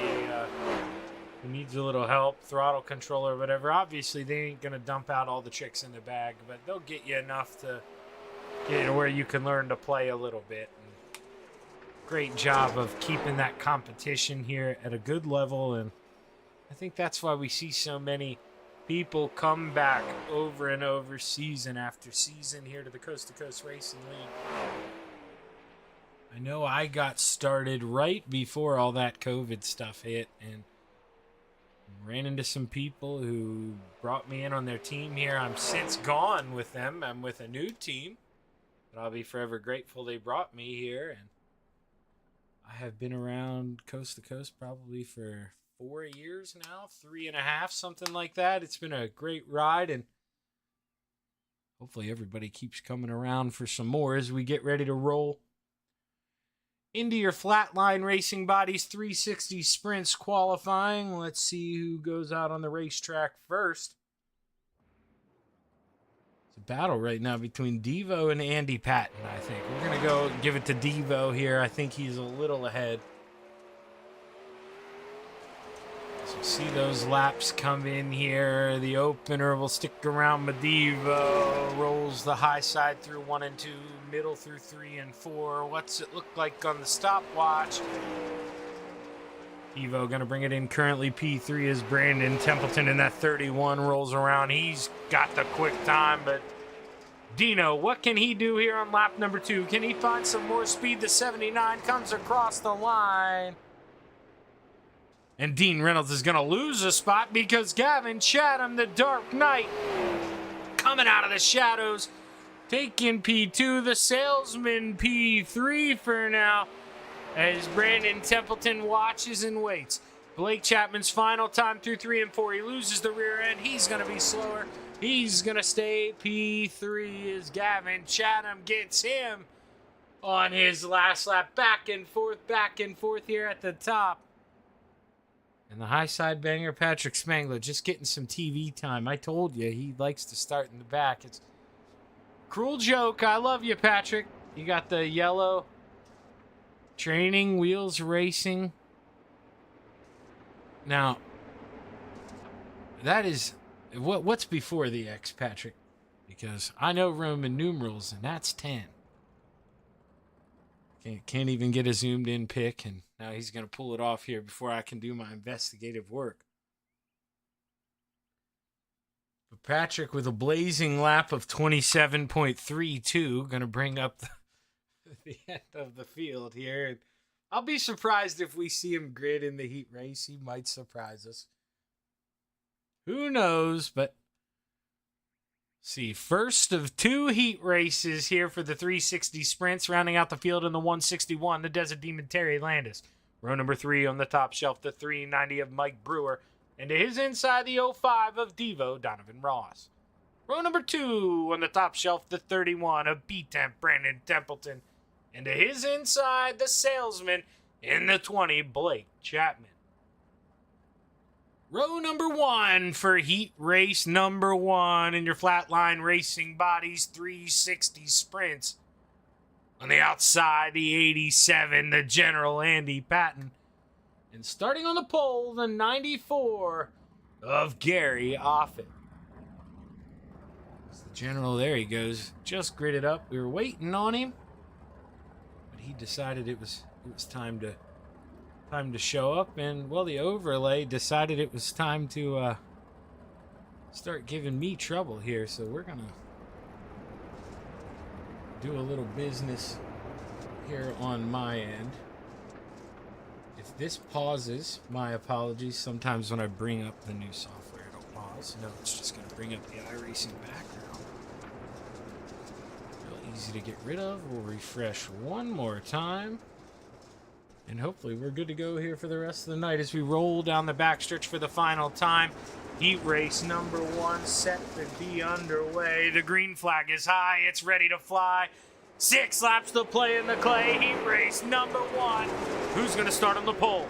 who needs a little help, throttle control or whatever, obviously they ain't going to dump out all the tricks in the bag, but they'll get you enough to get to where you can learn to play a little bit. And great job of keeping that competition here at a good level, and I think that's why we see so many people come back over and over season after season here to the Coast to Coast Racing League. I know I got started right before all that COVID stuff hit and ran into some people who brought me in on their team here. I'm since gone with them. I'm with a new team, but I'll be forever grateful they brought me here. And I have been around Coast to Coast probably for 4 years now, 3.5, something like that. It's been a great ride, and hopefully everybody keeps coming around for some more as we get ready to roll into your flatline racing bodies 360 sprints qualifying. Let's see who goes out on the racetrack first. It's a battle right now between Devo and Andy Patton, I think. We're going to go give it to Devo here. I think he's a little ahead. So see those laps come in here. The opener will stick around Medivo. Rolls the high side through 1 and 2. Middle through 3 and 4. What's it look like on the stopwatch? Devo going to bring it in. Currently P3 is Brandon Templeton in that 31 rolls around. He's got the quick time, but Dino, what can he do here on lap number 2? Can he find some more speed? The 79 comes across the line. And Dean Reynolds is going to lose a spot because Gavin Chatham, the Dark Knight, coming out of the shadows, taking P2, the Salesman P3 for now, as Brandon Templeton watches and waits. Blake Chapman's final time through 3 and 4. He loses the rear end. He's going to be slower. He's going to stay P3 as Gavin Chatham gets him on his last lap. Back and forth here at the top. And the high side banger, Patrick Spangler, just getting some TV time. I told you, he likes to start in the back. It's a cruel joke. I love you, Patrick. You got the yellow training wheels racing. Now, that is, what's before the X, Patrick? Because I know Roman numerals, and that's 10. Can't even get a zoomed in pic, and now he's going to pull it off here before I can do my investigative work. But Patrick with a blazing lap of 27.32, going to bring up the end of the field here. And I'll be surprised if we see him grid in the heat race. He might surprise us. Who knows, but see, first of 2 heat races here for the 360 sprints, rounding out the field in the 161, the Desert Demon Terry Landis. Row number 3 on the top shelf, the 390 of Mike Brewer. And to his inside, the 05 of Devo Donovan Ross. Row number 2 on the top shelf, the 31 of B-Temp Brandon Templeton. And to his inside, the Salesman in the 20, Blake Chapman. Row number 1 for heat race number 1 in your flatline racing bodies 360 sprints. On the outside, the 87, the General Andy Patton. And starting on the pole, the 94 of Gary Offit. It's the General, there he goes. Just gridded up. We were waiting on him, but he decided it was time to show up, and well, the overlay decided it was time to start giving me trouble here, so we're gonna do a little business here on my end. If this pauses, my apologies. Sometimes when I bring up the new software, it'll pause. No, it's just gonna bring up the iRacing background. Real easy to get rid of. We'll refresh one more time. And hopefully we're good to go here for the rest of the night as we roll down the backstretch for the final time. Heat race number 1 set to be underway. The green flag is high. It's ready to fly. 6 laps to play in the clay. Heat race number 1. Who's going to start on the pole?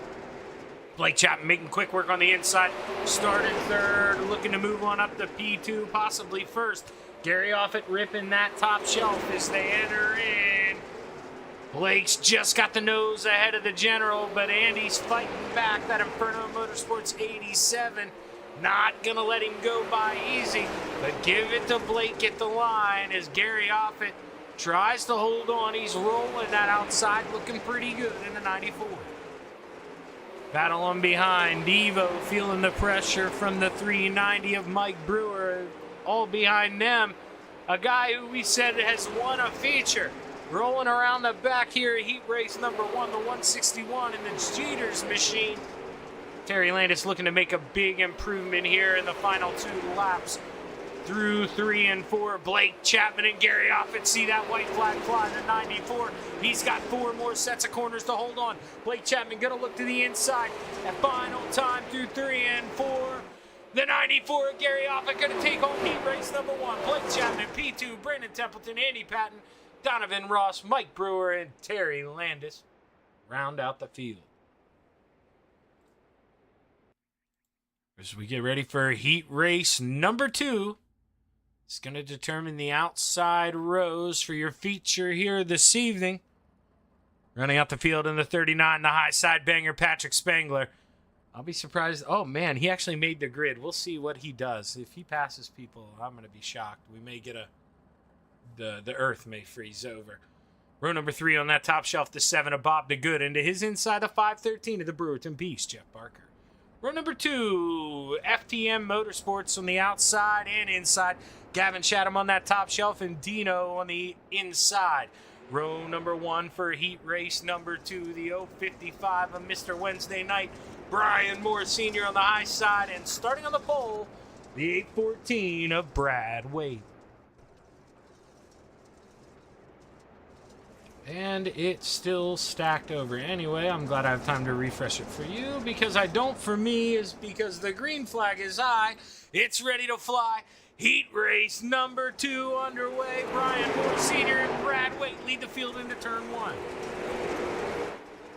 Blake Chapman making quick work on the inside. Started third, looking to move on up to P2, possibly first. Gary Offit ripping that top shelf as they enter in. Blake's just got the nose ahead of the general, but Andy's fighting back. That Inferno Motorsports 87. Not going to let him go by easy, but give it to Blake at the line as Gary Offit tries to hold on. He's rolling that outside, looking pretty good in the 94. Battle on behind. Devo feeling the pressure from the 390 of Mike Brewer. All behind them. A guy who we said has won a feature. Rolling around the back here at heat race number 1, the 161 in the Jeters machine. Terry Landis looking to make a big improvement here in the final 2 laps. Through 3 and 4, Blake Chapman and Gary Offit see that white flag fly, the 94. He's got 4 more sets of corners to hold on. Blake Chapman gonna look to the inside. At final time through 3 and 4. The 94, Gary Offit gonna take home heat race number 1. Blake Chapman, P2, Brendan Templeton, Andy Patton, Donovan Ross, Mike Brewer, and Terry Landis round out the field. As we get ready for heat race number 2, it's going to determine the outside rows for your feature here this evening. Running out the field in the 39, the high side banger, Patrick Spangler. I'll be surprised. Oh, man, he actually made the grid. We'll see what he does. If he passes people, I'm going to be shocked. We may get the earth may freeze over. Row number 3 on that top shelf, the 7 of Bob DeGood. Into his inside, the 513 of the Brewerton Beast, Jeff Barker. Row number 2, FTM Motorsports on the outside and inside. Gavin Chatham on that top shelf and Dino on the inside. Row number 1 for heat race number 2, the 055 of Mr. Wednesday Night. Brian Moore Sr. on the high side, and starting on the pole, the 814 of Brad Wade. And it's still stacked over. Anyway, I'm glad I have time to refresh it for you. Because I don't for me is because the green flag is high. It's ready to fly. Heat race number 2 underway. Brian Moore Sr. and Brad Wade lead the field into turn 1.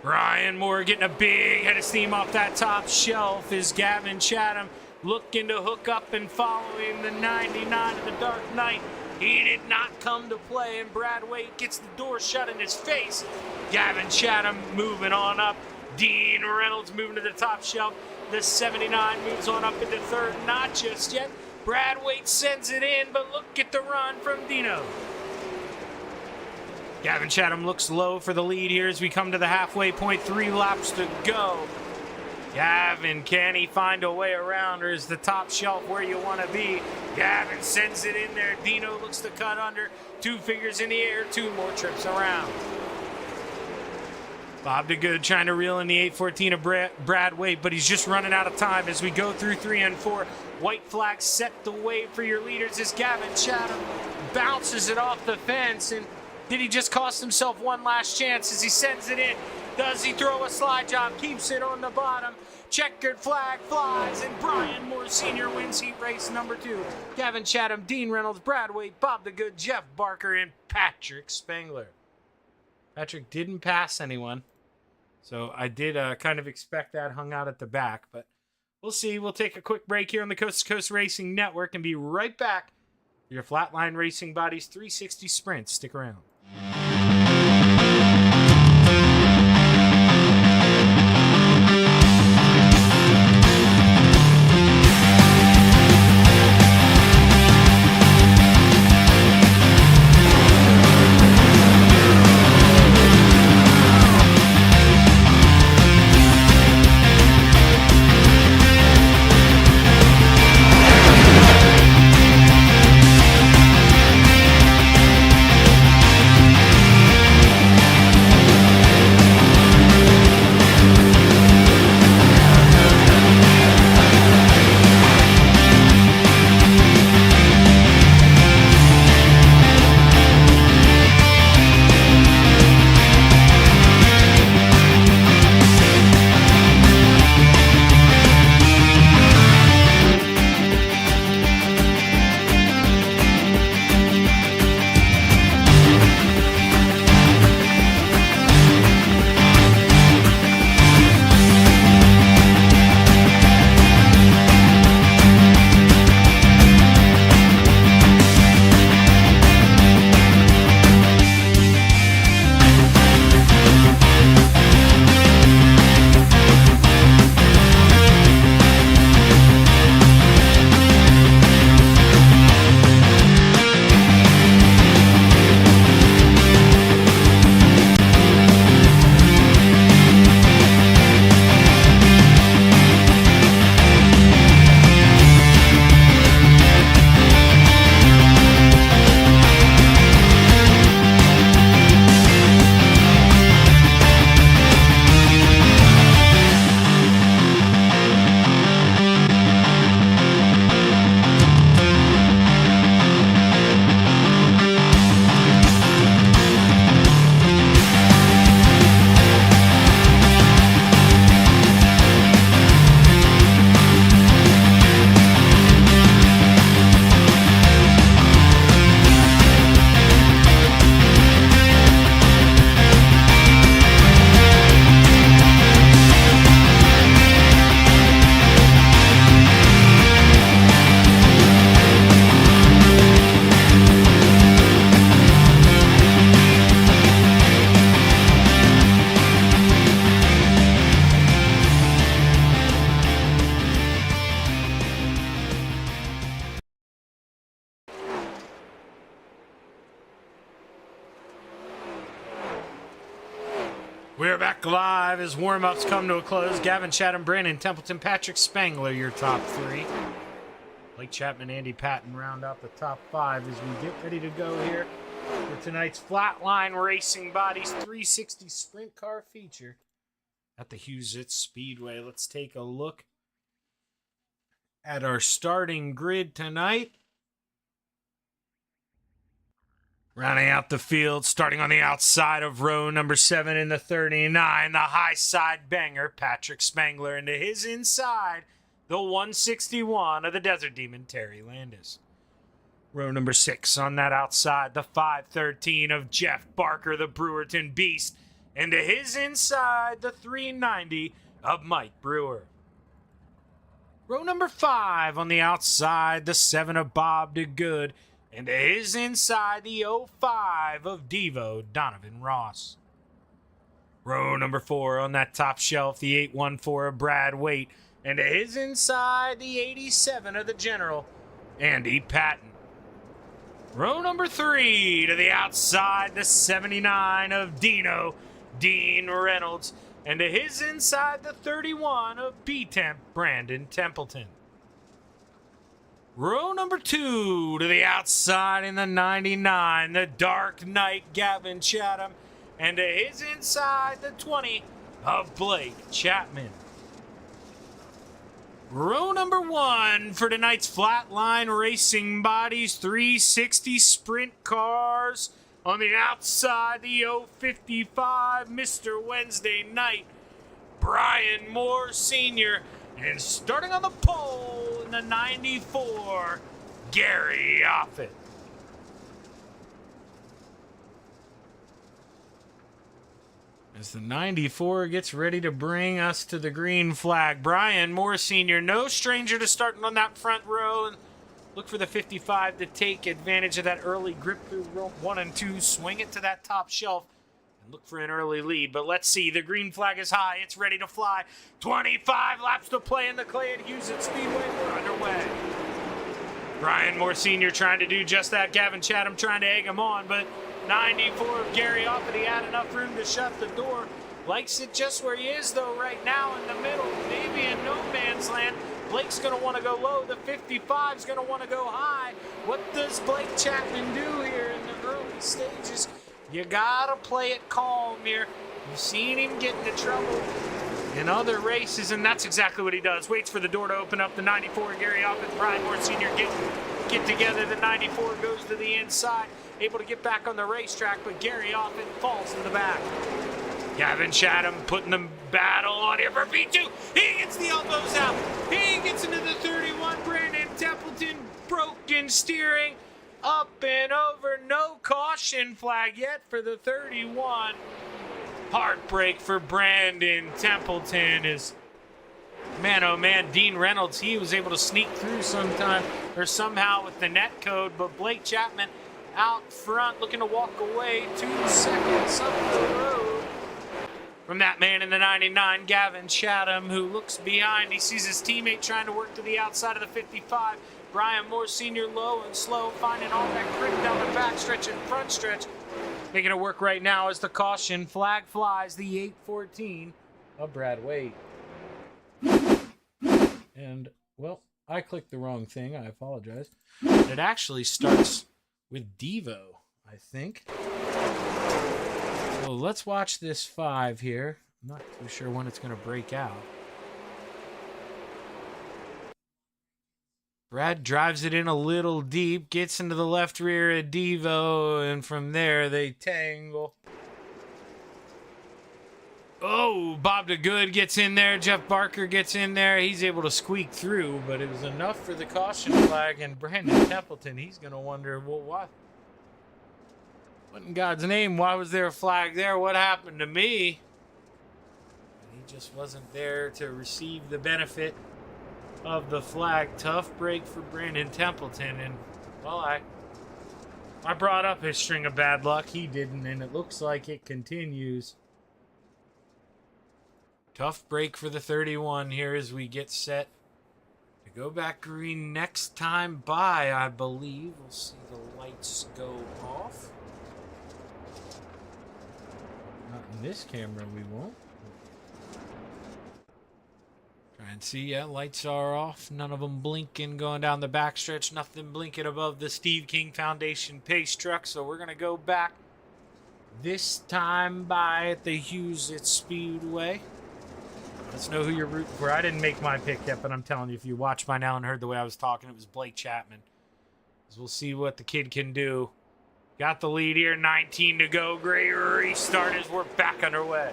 Brian Moore getting a big head of steam off that top shelf as Gavin Chatham looking to hook up and following the 99 of the Dark Knight. He did not come to play, and Brad Wade gets the door shut in his face. Gavin Chatham moving on up. Dean Reynolds moving to the top shelf. The 79 moves on up into third. Not just yet. Brad Wade sends it in, but look at the run from Dino. Gavin Chatham looks low for the lead here as we come to the halfway point. 3 laps to go. Gavin, can he find a way around, or is the top shelf where you want to be? Gavin sends it in there. Dino looks to cut under. 2 figures in the air, 2 more trips around. Bob DeGood trying to reel in the 814 of Brad Wade, but he's just running out of time as we go through 3 and 4. White flag set the way for your leaders as Gavin Chatham bounces it off the fence. And did he just cost himself one last chance as he sends it in? Does he throw a slide job? Keeps it on the bottom. Checkered flag flies, and Brian Moore Sr. wins heat race number 2. Gavin Chatham, Dean Reynolds, Brad Wade, Bob DeGood, Jeff Barker, and Patrick Spangler. Patrick didn't pass anyone, so I did kind of expect that hung out at the back, but we'll see. We'll take a quick break here on the Coast to Coast Racing Network and be right back for your Flatline Racing Bodies 360 Sprint. Stick around. We're back live as warm-ups come to a close. Gavin Chatham, Brandon Templeton, Patrick Spangler, your top three. Blake Chapman, Andy Patton round out the top five as we get ready to go here for tonight's Flatline Racing Bodies 360 Sprint Car feature at the Huset Speedway. Let's take a look at our starting grid tonight. Rounding out the field, starting on the outside of row number 7 in the 39, the high side banger, Patrick Spangler, into his inside, the 161 of the Desert Demon, Terry Landis. Row number 6 on that outside, the 513 of Jeff Barker, the Brewerton Beast, into his inside, the 390 of Mike Brewer. Row number 5 on the outside, the 7 of Bob DeGood, and to his inside, the 05 of Devo, Donovan Ross. Row number 4 on that top shelf, the 814 of Brad Waite, and to his inside, the 87 of the General, Andy Patton. Row number 3 to the outside, the 79 of Dino, Dean Reynolds, and to his inside, the 31 of B-Temp, Brandon Templeton. Row number 2 to the outside in the 99, the Dark Knight, Gavin Chatham, and to his inside, the 20 of Blake Chapman. Row number 1 for tonight's Flatline Racing Bodies 360 Sprint Cars. On the outside, the 055, Mr. Wednesday Night, Brian Moore Sr., and starting on the pole in the 94, Gary Offit. As the 94 gets ready to bring us to the green flag, Brian Moore Sr., no stranger to starting on that front row, and look for the 55 to take advantage of that early grip through row 1 and 2, swing it to that top shelf, and look for an early lead. But let's see, the green flag is high, it's ready to fly. 25 laps to play in the clay at Huset Speedway, we're underway. Brian Moore Sr. trying to do just that, Gavin Chatham trying to egg him on, but 94 of Gary Offit, he had enough room to shut the door. Likes it just where he is, though, right now in the middle, maybe in no man's land. Blake's going to want to go low. The 55's going to want to go high. What does Blake Chapman do here in the early stages? You got to play it calm here. You've seen him get into trouble in other races, and that's exactly what he does. Waits for the door to open up. The 94, Gary Offit, Brian Moore Sr. get together. The 94 goes to the inside, able to get back on the racetrack, but Gary Offit falls to the back. Gavin Chatham putting the battle on here for B2. He gets the elbows out. He gets into the 31. Brandon Templeton, broken steering, up and over. No caution flag yet for the 31. Heartbreak for Brandon Templeton is, man, oh man, Dean Reynolds, he was able to sneak through somehow with the net code, but Blake Chapman out front looking to walk away 2 seconds up the road from that man in the 99, Gavin Chatham, who looks behind. He sees his teammate trying to work to the outside of the 55. Brian Moore Sr. low and slow, finding all that grip down the back stretch and front stretch. Making it work right now as the caution flag flies, the 814 of Brad Waite. And, well, I clicked the wrong thing. I apologize. It actually starts with Devo, I think. So let's watch this 5 here. I'm not too sure when it's going to break out. Brad drives it in a little deep, gets into the left rear of Devo, and from there they tangle. Oh, Bob DeGood gets in there. Jeff Barker gets in there. He's able to squeak through, but it was enough for the caution flag. And Brandon Templeton, he's going to wonder, well, what in God's name? Why was there a flag there? What happened to me? He just wasn't there to receive the benefit of the flag. Tough break for Brandon Templeton. And, well, I brought up his string of bad luck. He didn't, and it looks like it continues. Tough break for the 31 here as we get set to go back green next time by, I believe. We'll see the lights go off. Not this camera we won't. Try and see, yeah, lights are off. None of them blinking going down the backstretch. Nothing blinking above the Steve King Foundation pace truck. So we're going to go back this time by at the Huset Speedway. Let's know who you're rooting for. I didn't make my pick yet, but I'm telling you, if you watched by now and heard the way I was talking, it was Blake Chapman. So we'll see what the kid can do. Got the lead here, 19 to go. Great restart as we're back underway.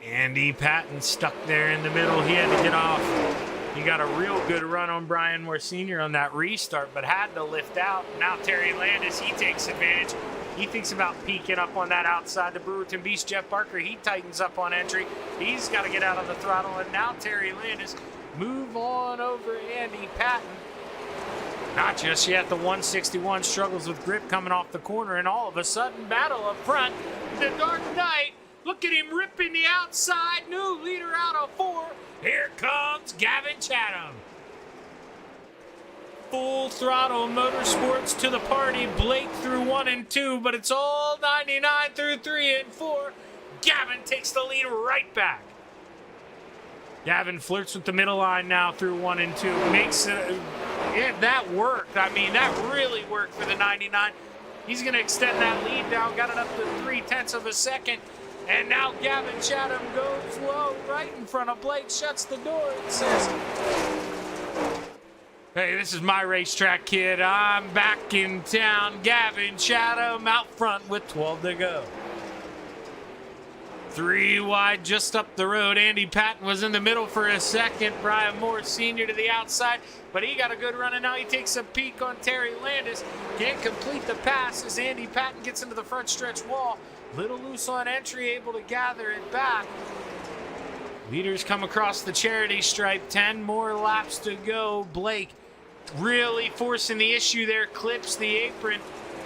Andy Patton stuck there in the middle. He had to get off. He got a real good run on Brian Moore Sr. on that restart, but had to lift out. Now Terry Landis, he takes advantage. He thinks about peeking up on that outside. The Brewerton Beast, Jeff Barker, he tightens up on entry. He's got to get out of the throttle, and now Terry Landis move on over Andy Patton. Not just yet. The 161 struggles with grip coming off the corner, and all of a sudden, battle up front. The Dark Knight, look at him ripping the outside. New leader out of 4. Here comes Gavin Chatham. Full throttle motorsports to the party. Blake through 1 and 2, but it's all 99 through 3 and 4. Gavin takes the lead right back. Gavin flirts with the middle line now through 1 and 2. Makes it, that worked. I mean, that really worked for the 99. He's going to extend that lead down. Got it up to 0.3 of a second. And now Gavin Chatham goes low right in front of Blake, shuts the door and says, hey, this is my racetrack, kid. I'm back in town. Gavin Chatham out front with 12 to go. 3 wide just up the road. Andy Patton was in the middle for a second. Brian Moore Sr. to the outside, but he got a good run, and now he takes a peek on Terry Landis. Can't complete the pass as Andy Patton gets into the front stretch wall. Little loose on entry, able to gather it back. Leaders come across the charity stripe. 10 more laps to go. Blake really forcing the issue there, clips the apron,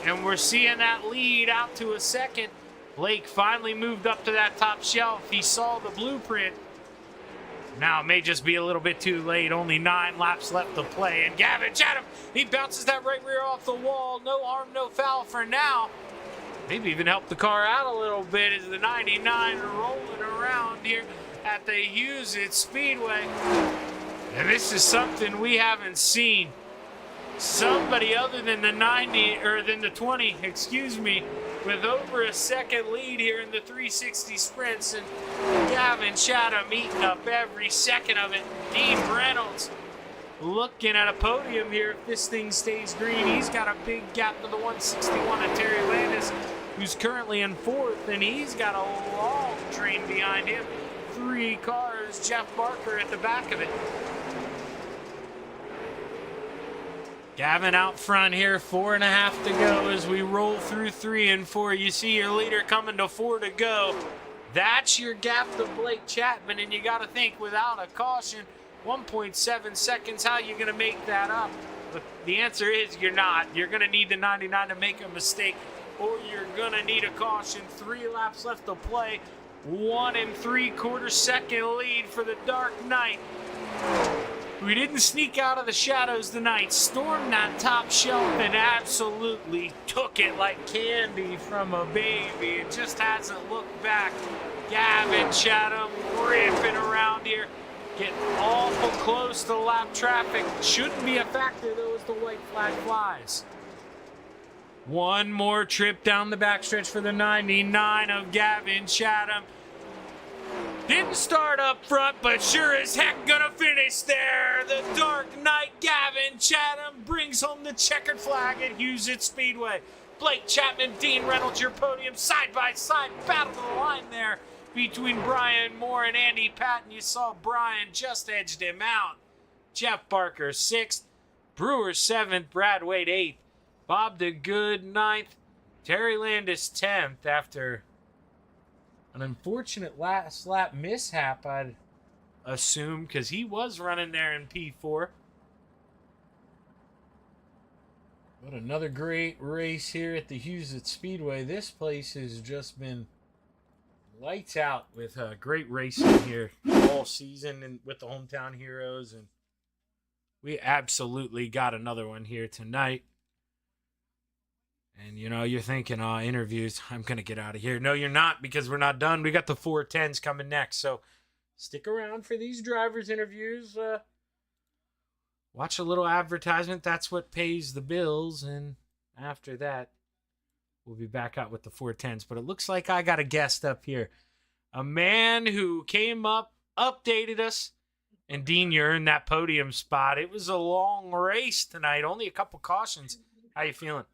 and we're seeing that lead out to a second. Blake finally moved up to that top shelf. He saw the blueprint. Now it may just be a little bit too late. Only 9 laps left to play. And Gavin Chatham, he bounces that right rear off the wall. No harm, no foul for now. Maybe even help the car out a little bit as the 99 are rolling around here at the Huset Speedway. And this is something we haven't seen. Somebody other than the 90, or than the 20, excuse me, with over a second lead here in the 360 sprints, and Gavin Chatham eating up every second of it. Dean Reynolds looking at a podium here if this thing stays green. He's got a big gap to the 161 of Terry Landis, who's currently in 4th, and he's got a long train behind him. 3 cars, Jeff Barker at the back of it. Gavin out front here, 4.5 to go as we roll through 3 and 4. You see your leader coming to 4 to go. That's your gap to Blake Chapman, and you got to think without a caution, 1.7 seconds, how you going to make that up? But the answer is you're not. You're going to need the 99 to make a mistake, or you're going to need a caution. 3 laps left to play. 1 3/4 second lead for the Dark Knight. We didn't sneak out of the shadows tonight. Stormed that top shelf and absolutely took it like candy from a baby. It just hasn't looked back. Gavin Chatham ripping around here. Getting awful close to lap traffic. Shouldn't be a factor though as the white flag flies. One more trip down the backstretch for the 99 of Gavin Chatham. Didn't start up front, but sure as heck gonna finish there. The Dark Knight Gavin Chatham brings home the checkered flag at Huset Speedway. Blake Chapman, Dean Reynolds, your podium side by side. Battle to the line there between Brian Moore and Andy Patton. You saw Brian just edged him out. Jeff Barker 6th, Brewer 7th, Brad Wade 8th, Bob DeGood 9th, Terry Landis 10th after an unfortunate last lap mishap, I'd assume, because he was running there in P4. But another great race here at the Huset Speedway. This place has just been lights out with great racing here all season and with the Hometown Heroes. And we absolutely got another one here tonight. And, you're thinking, interviews, I'm going to get out of here. No, you're not, because we're not done. We got the 410s coming next. So stick around for these drivers' interviews. Watch a little advertisement. That's what pays the bills. And after that, we'll be back out with the 410s. But it looks like I got a guest up here. A man who came up, updated us. And, Dean, you're in that podium spot. It was a long race tonight. Only a couple cautions. How you feeling?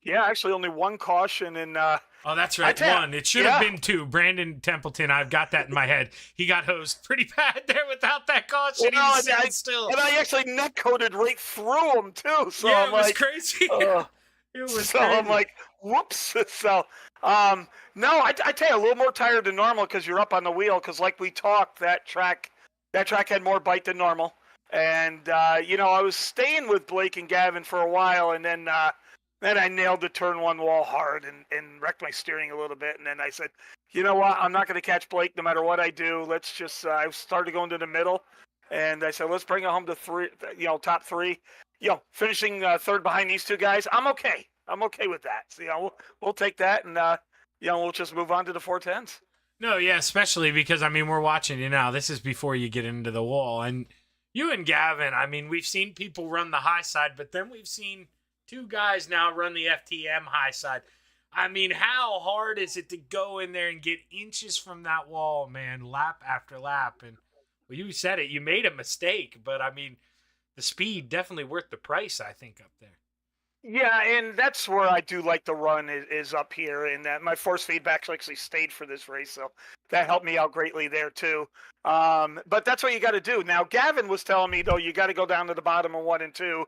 Yeah, actually only one caution. And oh, that's right, one. It should have been two. Brandon Templeton, I've got that in my head. He got hosed pretty bad there without that caution. Well, He was sitting still. And I actually neck coded right through him too. So yeah, I'm it was like, crazy. It was so crazy. I'm like, whoops. So, no, I tell you, a little more tired than normal because you're up on the wheel. Because like we talked, that track had more bite than normal. And I was staying with Blake and Gavin for a while, and then I nailed the turn one wall hard and wrecked my steering a little bit. And then I said, you know what? I'm not going to catch Blake no matter what I do. Let's just, I started going to the middle. And I said, let's bring it home to three, top three. Finishing third behind these two guys. I'm okay. I'm okay with that. So, we'll take that and, we'll just move on to the 410s. No, yeah, especially because, we're watching you now. This is before you get into the wall. And you and Gavin, we've seen people run the high side, but then we've seen two guys now run the FTM high side. How hard is it to go in there and get inches from that wall, man, lap after lap? And, well, you said it. You made a mistake, but, the speed definitely worth the price, I think, up there. Yeah, and that's where I do like the run is up here, and that my force feedback actually stayed for this race, so that helped me out greatly there too. But that's what you got to do. Now, Gavin was telling me, though, you got to go down to the bottom of 1 and 2,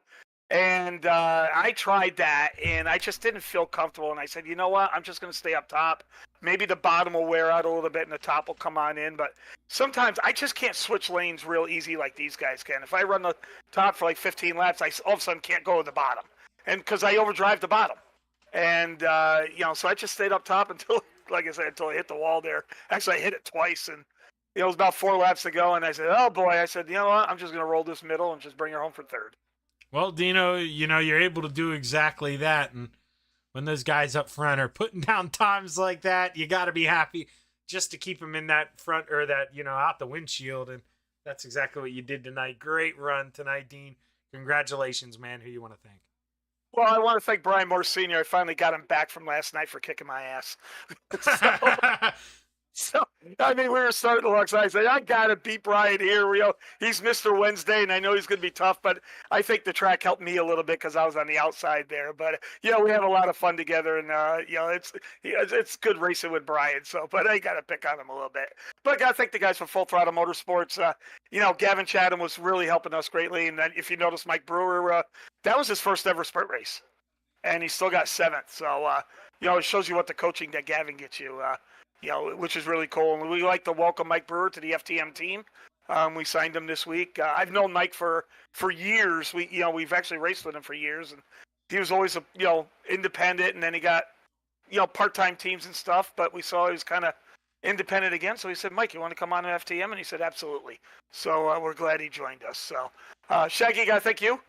and I tried that, and I just didn't feel comfortable, and I said, you know what, I'm just going to stay up top. Maybe the bottom will wear out a little bit, and the top will come on in, but sometimes I just can't switch lanes real easy like these guys can. If I run the top for like 15 laps, I all of a sudden can't go to the bottom. And because I overdrive the bottom. And, so I just stayed up top until, like I said, until I hit the wall there. Actually, I hit it twice. And, it was about 4 laps to go. And I said, oh, boy. I said, you know what? I'm just going to roll this middle and just bring her home for third. Well, Dino, you're able to do exactly that. And when those guys up front are putting down times like that, you got to be happy just to keep them in that front or that, out the windshield. And that's exactly what you did tonight. Great run tonight, Dean. Congratulations, man. Who you want to thank? Well, I want to thank Brian Moore Sr. I finally got him back from last night for kicking my ass. So, we were starting alongside. I said, I got to beat Brian here. He's Mr. Wednesday, and I know he's going to be tough, but I think the track helped me a little bit because I was on the outside there. But, we have a lot of fun together, and, it's good racing with Brian. So, but I got to pick on him a little bit. But I got to thank the guys from Full Throttle Motorsports. Gavin Chatham was really helping us greatly. And then if you notice, Mike Brewer, that was his first ever sprint race, and he still got 7th. So, it shows you what the coaching that Gavin gets you, which is really cool. And we like to welcome Mike Brewer to the FTM team. We signed him this week. I've known Mike for years. We've actually raced with him for years, and he was always independent. And then he got part-time teams and stuff. But we saw he was kind of independent again. So he said, Mike, you want to come on to FTM? And he said, absolutely. So we're glad he joined us. So Shaggy, got to thank you,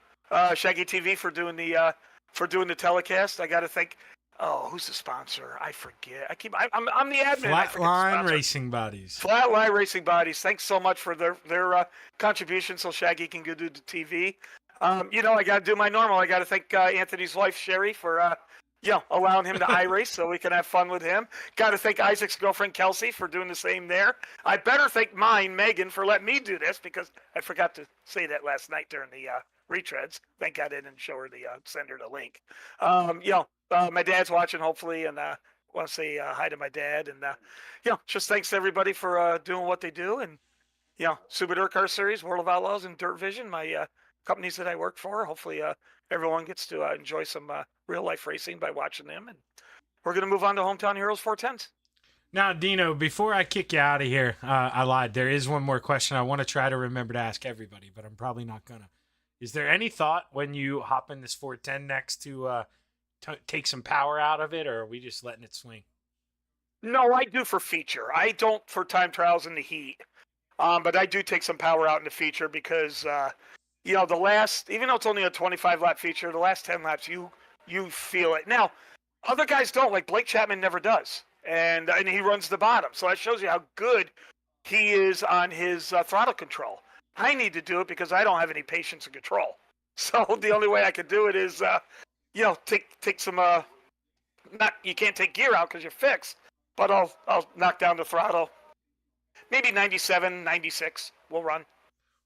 Shaggy TV, for doing the telecast. I got to thank. Oh, who's the sponsor? I forget. I'm the admin. Flatline Racing Bodies. Flatline Racing Bodies. Thanks so much for their contribution so Shaggy can go do the TV. I got to do my normal. I got to thank Anthony's wife, Sherry, for, allowing him to iRace so we can have fun with him. Got to thank Isaac's girlfriend, Kelsey, for doing the same there. I better thank mine, Megan, for letting me do this because I forgot to say that last night during the retreads. Thank God I didn't show her send her the link. My dad's watching, hopefully, and want to say hi to my dad. And, just thanks to everybody for doing what they do. And, Super Dirt Car Series, World of Outlaws, and Dirt Vision, my companies that I work for. Hopefully, everyone gets to enjoy some real-life racing by watching them. And we're going to move on to Hometown Heroes 410s. Now, Dino, before I kick you out of here, I lied. There is one more question I want to try to remember to ask everybody, but I'm probably not going to. Is there any thought when you hop in this 410 next to take some power out of it, or are we just letting it swing? No, I do for feature. I don't for time trials in the heat. But I do take some power out in the feature because, the last, even though it's only a 25 lap feature, the last 10 laps, you you feel it. Now, other guys don't. Like Blake Chapman never does, and he runs the bottom. So that shows you how good he is on his throttle control. I need to do it because I don't have any patience and control. So the only way I can do it is, take some. You can't take gear out because you're fixed, but I'll knock down the throttle. Maybe 97, 96 will run.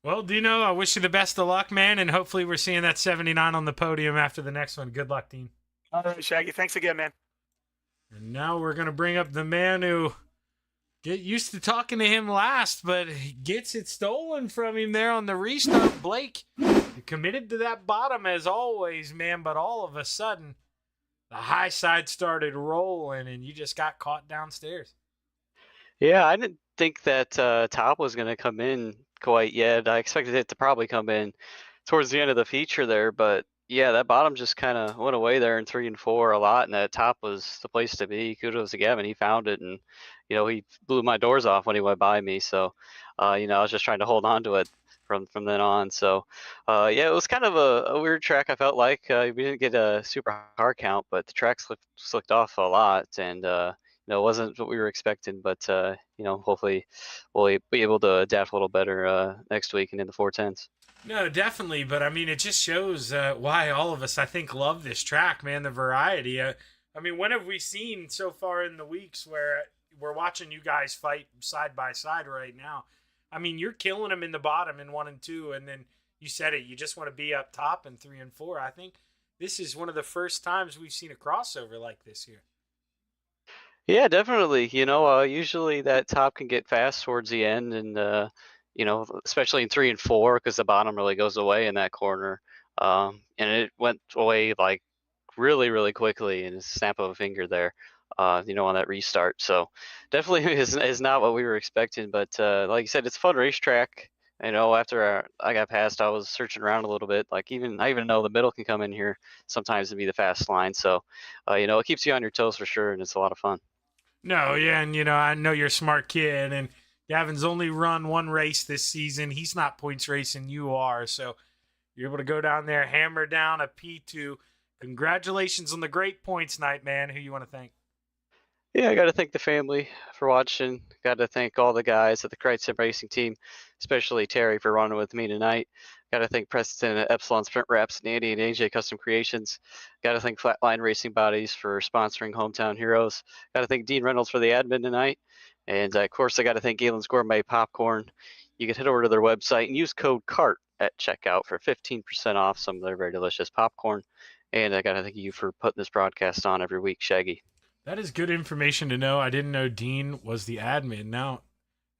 Well, Dino, I wish you the best of luck, man, and hopefully we're seeing that 79 on the podium after the next one. Good luck, Dean. All right, Shaggy. Thanks again, man. And now we're going to bring up the man who get used to talking to him last, but he gets it stolen from him there on the restart. Blake, you committed to that bottom as always, man, but all of a sudden, the high side started rolling, and you just got caught downstairs. Yeah, I didn't think that top was going to come in quite yet. I expected it to probably come in towards the end of the feature there, but yeah, that bottom just kind of went away there in 3 and 4 a lot, and that top was the place to be. Kudos to Gavin, he found it, and he blew my doors off when he went by me. So, I was just trying to hold on to it from then on. So, yeah, it was kind of a weird track. I felt like we didn't get a super hard count, but the track slicked off a lot, and it wasn't what we were expecting, but hopefully we'll be able to adapt a little better next week and in the 410s. No, definitely, but I mean, it just shows why all of us, I think, love this track, man. The variety. I mean, when have we seen so far in the weeks where we're watching you guys fight side by side right now? I mean, you're killing them in the bottom in 1 and 2, and then you said it. You just want to be up top in 3 and 4. I think this is one of the first times we've seen a crossover like this here. Yeah, definitely. Usually that top can get fast towards the end, and especially in 3 and 4, because the bottom really goes away in that corner. And it went away like really, really quickly in a snap of a finger there, on that restart. So definitely is not what we were expecting. But like you said, it's a fun racetrack. After I got past, I was searching around a little bit. I even know the middle can come in here sometimes and be the fast line. So, it keeps you on your toes for sure, and it's a lot of fun. No, yeah, and I know you're a smart kid, and Gavin's only run 1 race this season. He's not points racing, you are, so you're able to go down there, hammer down a P2. Congratulations on the great points night, man. Who you want to thank? Yeah, I got to thank the family for watching. Got to thank all the guys at the Kite Sim Racing team, especially Terry for running with me tonight. Got to thank Preston at Epsilon Sprint Wraps and Andy and AJ Custom Creations. Got to thank Flatline Racing Bodies for sponsoring Hometown Heroes. Got to thank Dean Reynolds for the admin tonight. And of course, I got to thank Galen's Gourmet Popcorn. You can head over to their website and use code CART at checkout for 15% off some of their very delicious popcorn. And I got to thank you for putting this broadcast on every week, Shaggy. That is good information to know. I didn't know Dean was the admin. Now,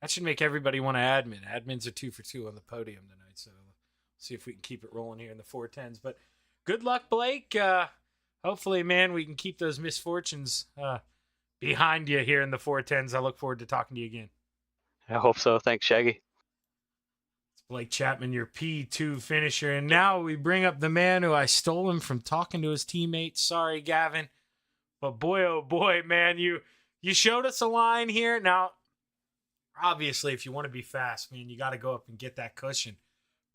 that should make everybody want to admin. Admins are 2 for 2 on the podium tonight, so we'll see if we can keep it rolling here in the 410s. But good luck, Blake. Hopefully, man, we can keep those misfortunes behind you here in the 410s. I look forward to talking to you again. I hope so. Thanks, Shaggy. It's Blake Chapman, your P2 finisher. And now we bring up the man who I stole him from talking to his teammates. Sorry, Gavin. But boy, oh boy, man, you showed us a line here. Now, obviously, if you want to be fast, man, you got to go up and get that cushion.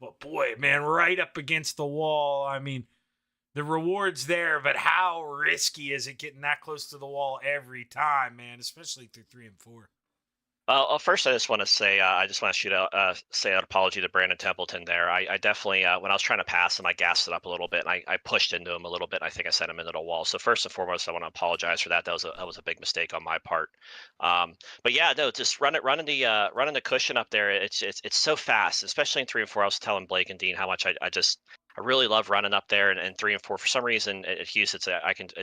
But boy, man, right up against the wall. I mean, the reward's there, but how risky is it getting that close to the wall every time, man, especially through 3 and 4? First, I just want to say, say an apology to Brandon Templeton there. I definitely, when I was trying to pass him, I gassed it up a little bit, and I pushed into him a little bit. And I think I sent him into the wall. So first and foremost, I want to apologize for that. That was a big mistake on my part. But yeah, no, just running the cushion up there. It's so fast, especially in 3 and 4. I was telling Blake and Dean how much I really love running up there, and 3 and 4 for some reason at Huset, I don't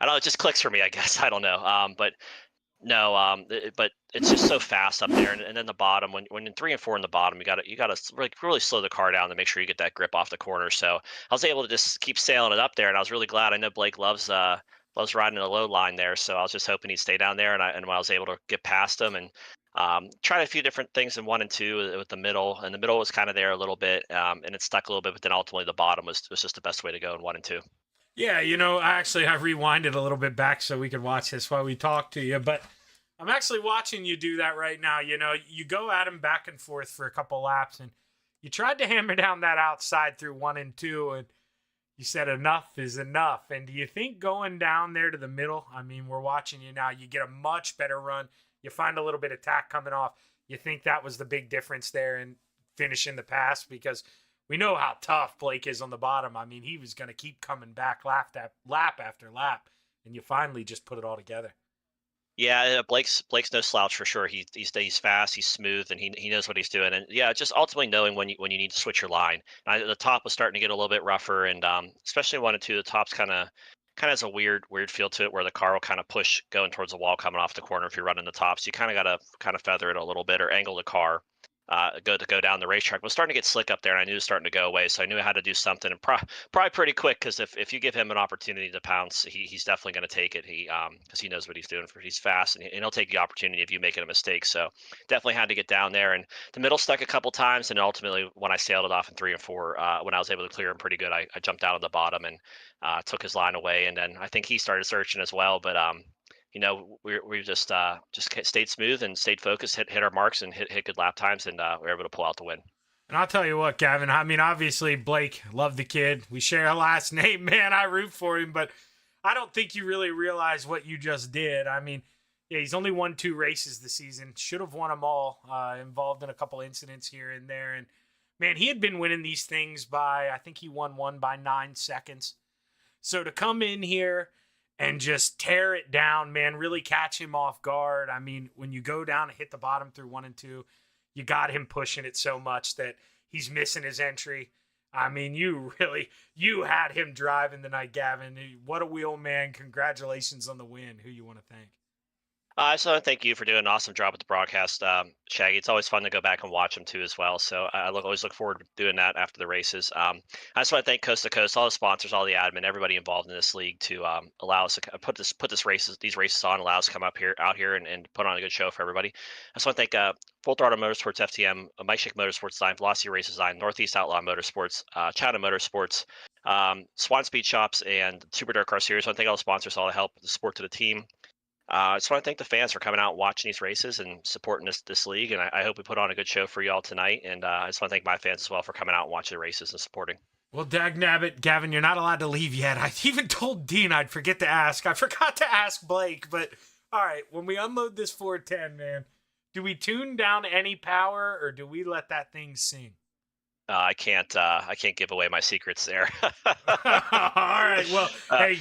know, it just clicks for me, I guess. I don't know. But it's just so fast up there, and then the bottom. When in 3 and 4 in the bottom, you gotta really slow the car down to make sure you get that grip off the corner. So I was able to just keep sailing it up there, and I was really glad. I know Blake loves riding a low line there, so I was just hoping he'd stay down there. And when I was able to get past him and tried a few different things in 1 and 2 with the middle, and the middle was kind of there a little bit, and it stuck a little bit, but then ultimately the bottom was just the best way to go in 1 and 2. Yeah, I rewinded a little bit back so we could watch this while we talk to you, but I'm actually watching you do that right now. You go at him back and forth for a couple laps, and you tried to hammer down that outside through 1 and 2, and You said enough is enough. And do you think going down there to the middle, I mean, we're watching you now, you get a much better run. You find a little bit of tack coming off. You think that was the big difference there in finishing the pass? Because we know how tough Blake is on the bottom. I mean, he was going to keep coming back lap after lap. And you finally just put it all together. Yeah, Blake's no slouch for sure. He's fast, he's smooth, and he knows what he's doing. And yeah, just ultimately knowing when you need to switch your line. The top was starting to get a little bit rougher, and especially 1 and 2, the top's kind of has a weird feel to it, where the car will kind of push going towards the wall coming off the corner if you're running the top. So you kind of got to kind of feather it a little bit or angle the car. Go down the racetrack. It was starting to get slick up there, and I knew it was starting to go away. So I knew I had to do something, and probably pretty quick, because if you give him an opportunity to pounce, he's definitely going to take it. Because he knows what he's doing. He's fast, and he'll take the opportunity if you making a mistake. So definitely had to get down there, and the middle stuck a couple times, and ultimately when I sailed it off in 3 and 4, when I was able to clear him pretty good, I jumped out of the bottom and took his line away, and then I think he started searching as well, but we just stayed smooth and stayed focused, hit our marks, and hit good lap times, and we were able to pull out the win. And I'll tell you what, Gavin, I mean, obviously, Blake, love the kid. We share a last name, man. I root for him, but I don't think you really realize what you just did. I mean, yeah, he's only won 2 races this season. Should have won them all, involved in a couple incidents here and there. And, man, he had been winning these things by, I think he won one by 9 seconds. So to come in here and just tear it down, man, really catch him off guard. I mean, when you go down and hit the bottom through 1 and 2, you got him pushing it so much that he's missing his entry. I mean, you had him driving tonight, Gavin. What a wheel, man. Congratulations on the win. Who you want to thank? I just want to thank you for doing an awesome job with the broadcast, Shaggy. It's always fun to go back and watch them too as well. So I always look forward to doing that after the races. I just want to thank Coast to Coast, all the sponsors, all the admin, everybody involved in this league to allow us to put these races on, allow us to come out here and put on a good show for everybody. I just want to thank Full Throttle Motorsports FTM, Mike Schick Motorsports Design, Velocity Race Design, Northeast Outlaw Motorsports, Chatham Motorsports, Swan Speed Shops, and Super Dirt Car Series. I want to thank all the sponsors, all the help, the support to the team. I just want to thank the fans for coming out and watching these races and supporting this league, and I hope we put on a good show for you all tonight. And I just want to thank my fans as well for coming out and watching the races and supporting. Well, dagnabbit, Gavin, you're not allowed to leave yet. I even told Dean I'd forget to ask. I forgot to ask Blake, but all right, when we unload this 410, man, do we tune down any power or do we let that thing sing? I can't give away my secrets there. All right. Well, hey.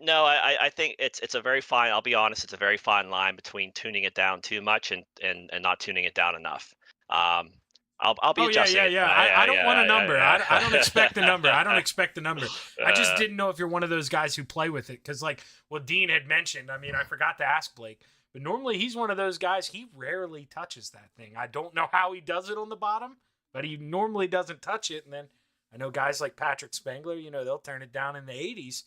No, I think it's a very fine. I'll be honest. It's a very fine line between tuning it down too much and not tuning it down enough. I'll be adjusting. Yeah. I don't want a number. I don't expect a number. I don't expect a number. I just didn't know if you're one of those guys who play with it. Because like what Dean had mentioned, I mean, I forgot to ask Blake. But normally he's one of those guys, he rarely touches that thing. I don't know how he does it on the bottom, but he normally doesn't touch it. And then I know guys like Patrick Spangler, they'll turn it down in the 80s.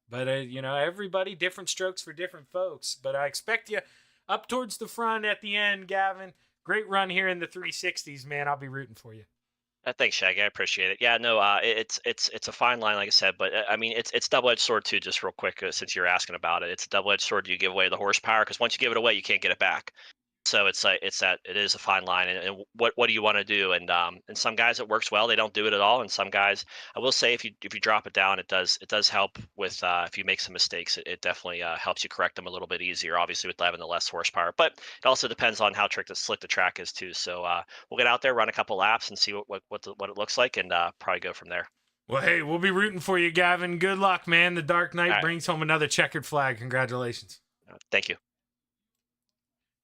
But, everybody, different strokes for different folks. But I expect you up towards the front at the end, Gavin. Great run here in the 360s, man. I'll be rooting for you. Thanks, Shaggy. I appreciate it. Yeah, no, it's a fine line, like I said, but I mean, it's double-edged sword too. Just real quick, since you're asking about it, it's a double-edged sword. You give away the horsepower because once you give it away, you can't get it back. So it is a fine line, and what do you want to do? And some guys it works well, they don't do it at all, and some guys, I will say, if you drop it down, it does help with if you make some mistakes, it definitely helps you correct them a little bit easier. Obviously, with having the less horsepower, but it also depends on how slick the track is too. So we'll get out there, run a couple laps, and see what it looks like, and probably go from there. Well, hey, we'll be rooting for you, Gavin. Good luck, man. The Dark Knight brings home another checkered flag. Congratulations. Thank you.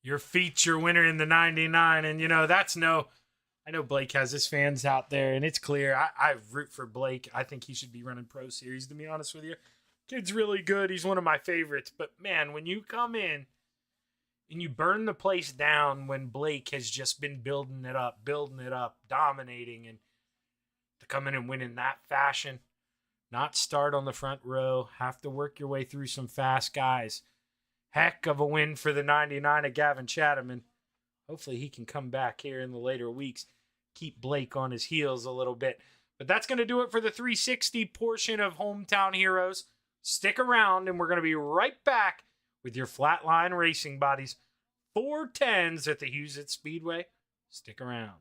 Your feature winner in the 99. And, I know Blake has his fans out there, and it's clear. I root for Blake. I think he should be running Pro Series, to be honest with you. Kid's really good. He's one of my favorites. But, man, when you come in and you burn the place down when Blake has just been building it up, dominating, and to come in and win in that fashion, not start on the front row, have to work your way through some fast guys. Heck of a win for the 99 of Gavin Chatham, and hopefully he can come back here in the later weeks, keep Blake on his heels a little bit. But that's going to do it for the 360 portion of Hometown Heroes. Stick around, and we're going to be right back with your Flatline Racing Bodies 410s at the Huset Speedway. Stick around.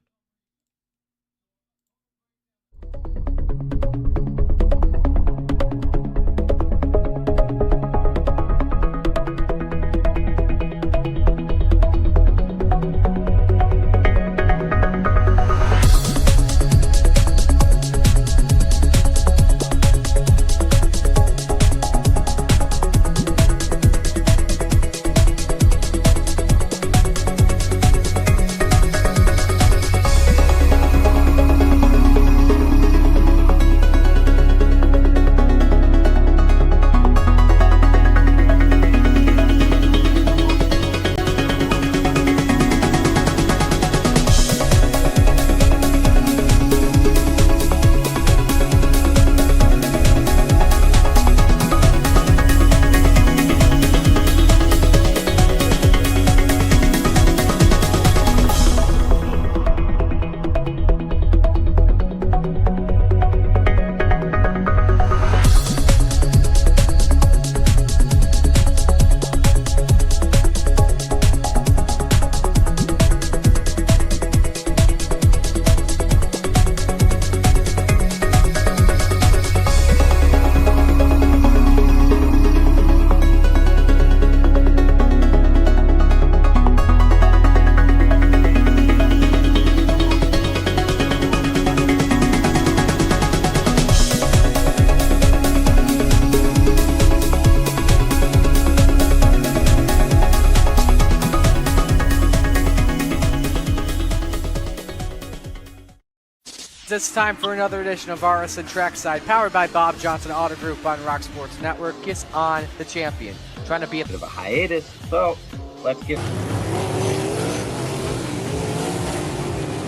it's time for another edition of RSN Trackside, powered by Bob Johnson Auto Group on Rock Sports Network. Kiss on the champion. Trying to be a bit of a hiatus, so let's get...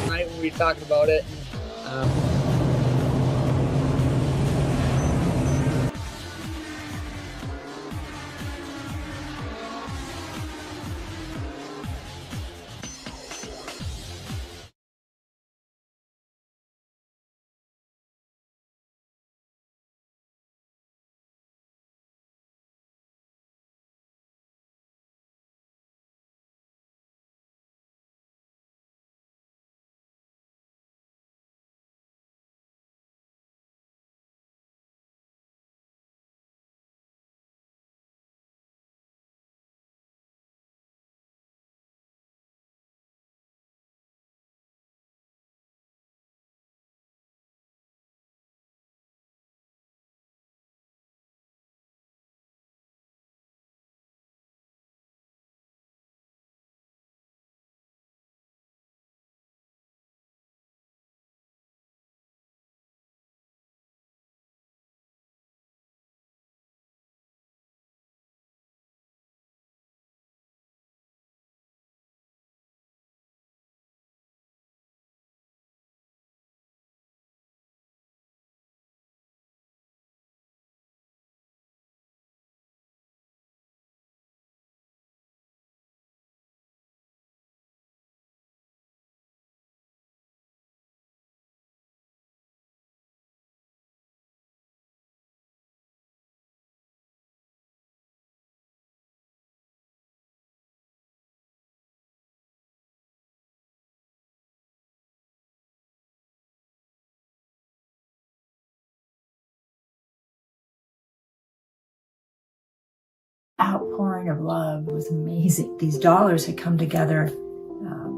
Tonight we'll be talking about it. Outpouring of love was amazing. These dollars had come together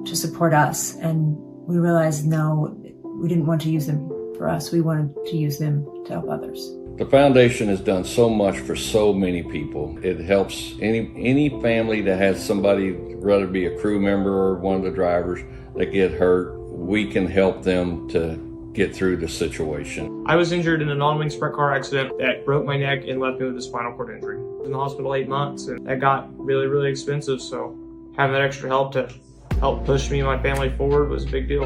to support us, and we realized, no, we didn't want to use them for us. We wanted to use them to help others. The foundation has done so much for so many people. It helps any family that has somebody, whether it be a crew member or one of the drivers, that get hurt. We can help them to get through the situation. I was injured in a non-wing sprint car accident that broke my neck and left me with a spinal cord injury. I was in the hospital 8 months, and that got really, really expensive, so having that extra help to help push me and my family forward was a big deal.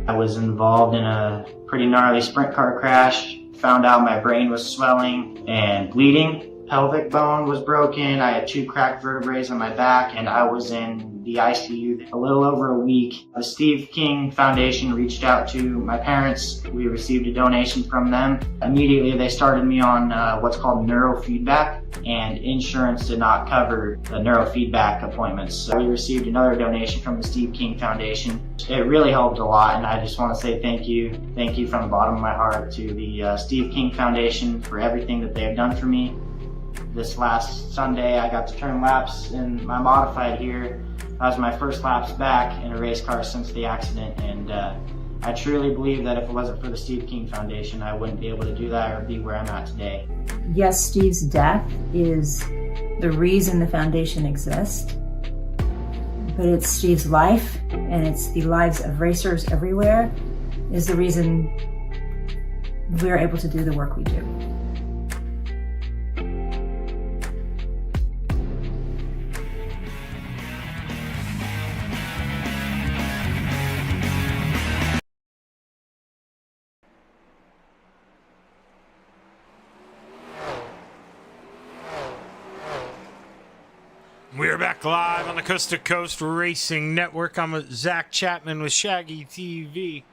I was involved in a pretty gnarly sprint car crash. Found out my brain was swelling and bleeding. Pelvic bone was broken. I had 2 cracked vertebrae on my back, and I was in the ICU a little over a week. The Steve King Foundation reached out to my parents. We received a donation from them. Immediately they started me on what's called neurofeedback, and insurance did not cover the neurofeedback appointments. So we received another donation from the Steve King Foundation. It really helped a lot, and I just want to say thank you from the bottom of my heart to the Steve King Foundation for everything that they have done for me. This last Sunday, I got to turn laps in my modified here. That was my first laps back in a race car since the accident, and I truly believe that if it wasn't for the Steve King Foundation, I wouldn't be able to do that or be where I'm at today. Yes, Steve's death is the reason the foundation exists, but it's Steve's life, and it's the lives of racers everywhere, is the reason we're able to do the work we do. We're back live on the Coast to Coast Racing Network. I'm with Zach Chapman with Shaggy TV.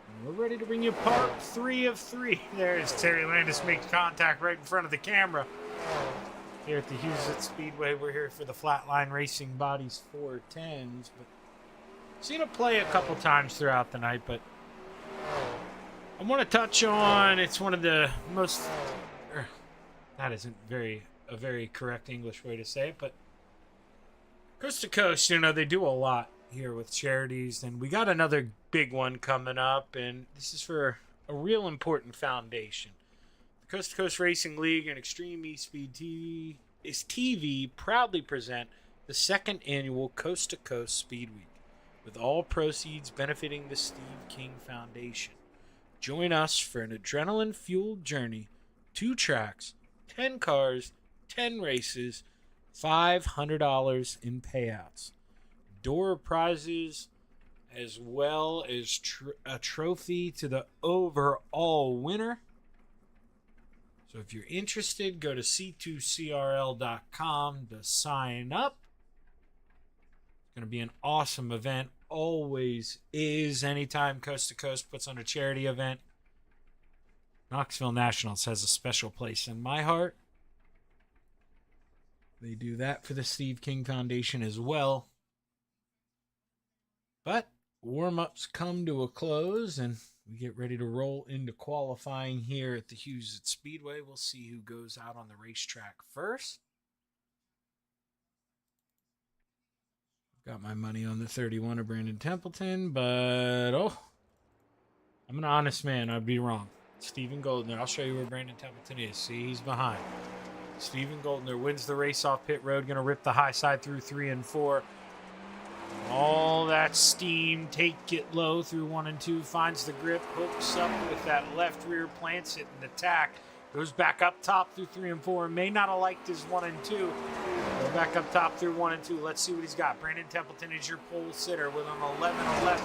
And we're ready to bring you part 3 of 3. There's Terry Landis makes contact right in front of the camera. Here at the Huset Speedway, we're here for the Flatline Racing Bodies 410s. But seen it play a couple times throughout the night, but I want to touch on, it's one of the most, that isn't a very correct English way to say it, but Coast to Coast, you know, they do a lot here with charities, and we got another big one coming up, and this is for a real important foundation. The Coast to Coast Racing League and Extreme eSpeed TV proudly present the 2nd annual Coast to Coast Speed Week, with all proceeds benefiting the Steve King Foundation. Join us for an adrenaline-fueled journey. 2 tracks, 10 cars, 10 races, $500 in payouts. Door prizes, as well as a trophy to the overall winner. So if you're interested, go to c2crl.com to sign up. It's going to be an awesome event. Always is. Anytime Coast to Coast puts on a charity event, Knoxville Nationals has a special place in my heart. They do that for the Steve King Foundation as well. But warm-ups come to a close, and we get ready to roll into qualifying here at the Huset Speedway. We'll see who goes out on the racetrack first. Got my money on the 31 of Brandon Templeton, but I'm an honest man. I'd be wrong. Stephen Goldner. I'll show you where Brandon Templeton is. See, he's behind. Stephen Goldner wins the race off pit road. Going to rip the high side through 3 and 4. All that steam, take it low through 1 and 2, finds the grip, hooks up with that left rear, plants it in attack, goes back up top through 3 and 4. May not have liked his 1 and 2. Go back up top through 1 and 2. Let's see what he's got. Brandon Templeton is your pole sitter with an 11-11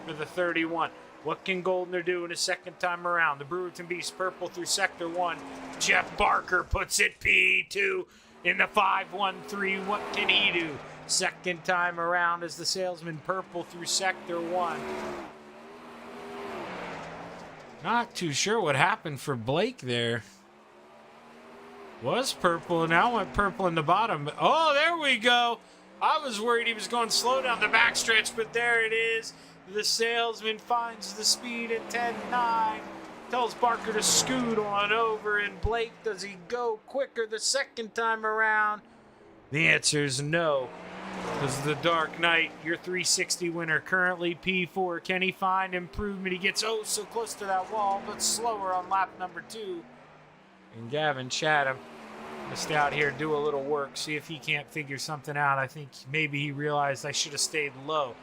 for the 31. What can Goldner do in his second time around? The Brewerton Beast purple through sector 1. Jeff Barker puts it P2 in the 5-1-3. What can he do? Second time around as the salesman purple through sector 1. Not too sure what happened for Blake there. Was purple, now went purple in the bottom. Oh, there we go. I was worried he was going slow down the backstretch, but there it is. The salesman finds the speed at 10.9. Tells Barker to scoot on over, and Blake, does he go quicker the second time around? The answer is no. Because of the Dark Knight, your 360 winner, currently P4. Can he find improvement? He gets so close to that wall, but slower on lap number 2. And Gavin Chatham must stay out here, do a little work, see if he can't figure something out. I think maybe he realized I should have stayed low.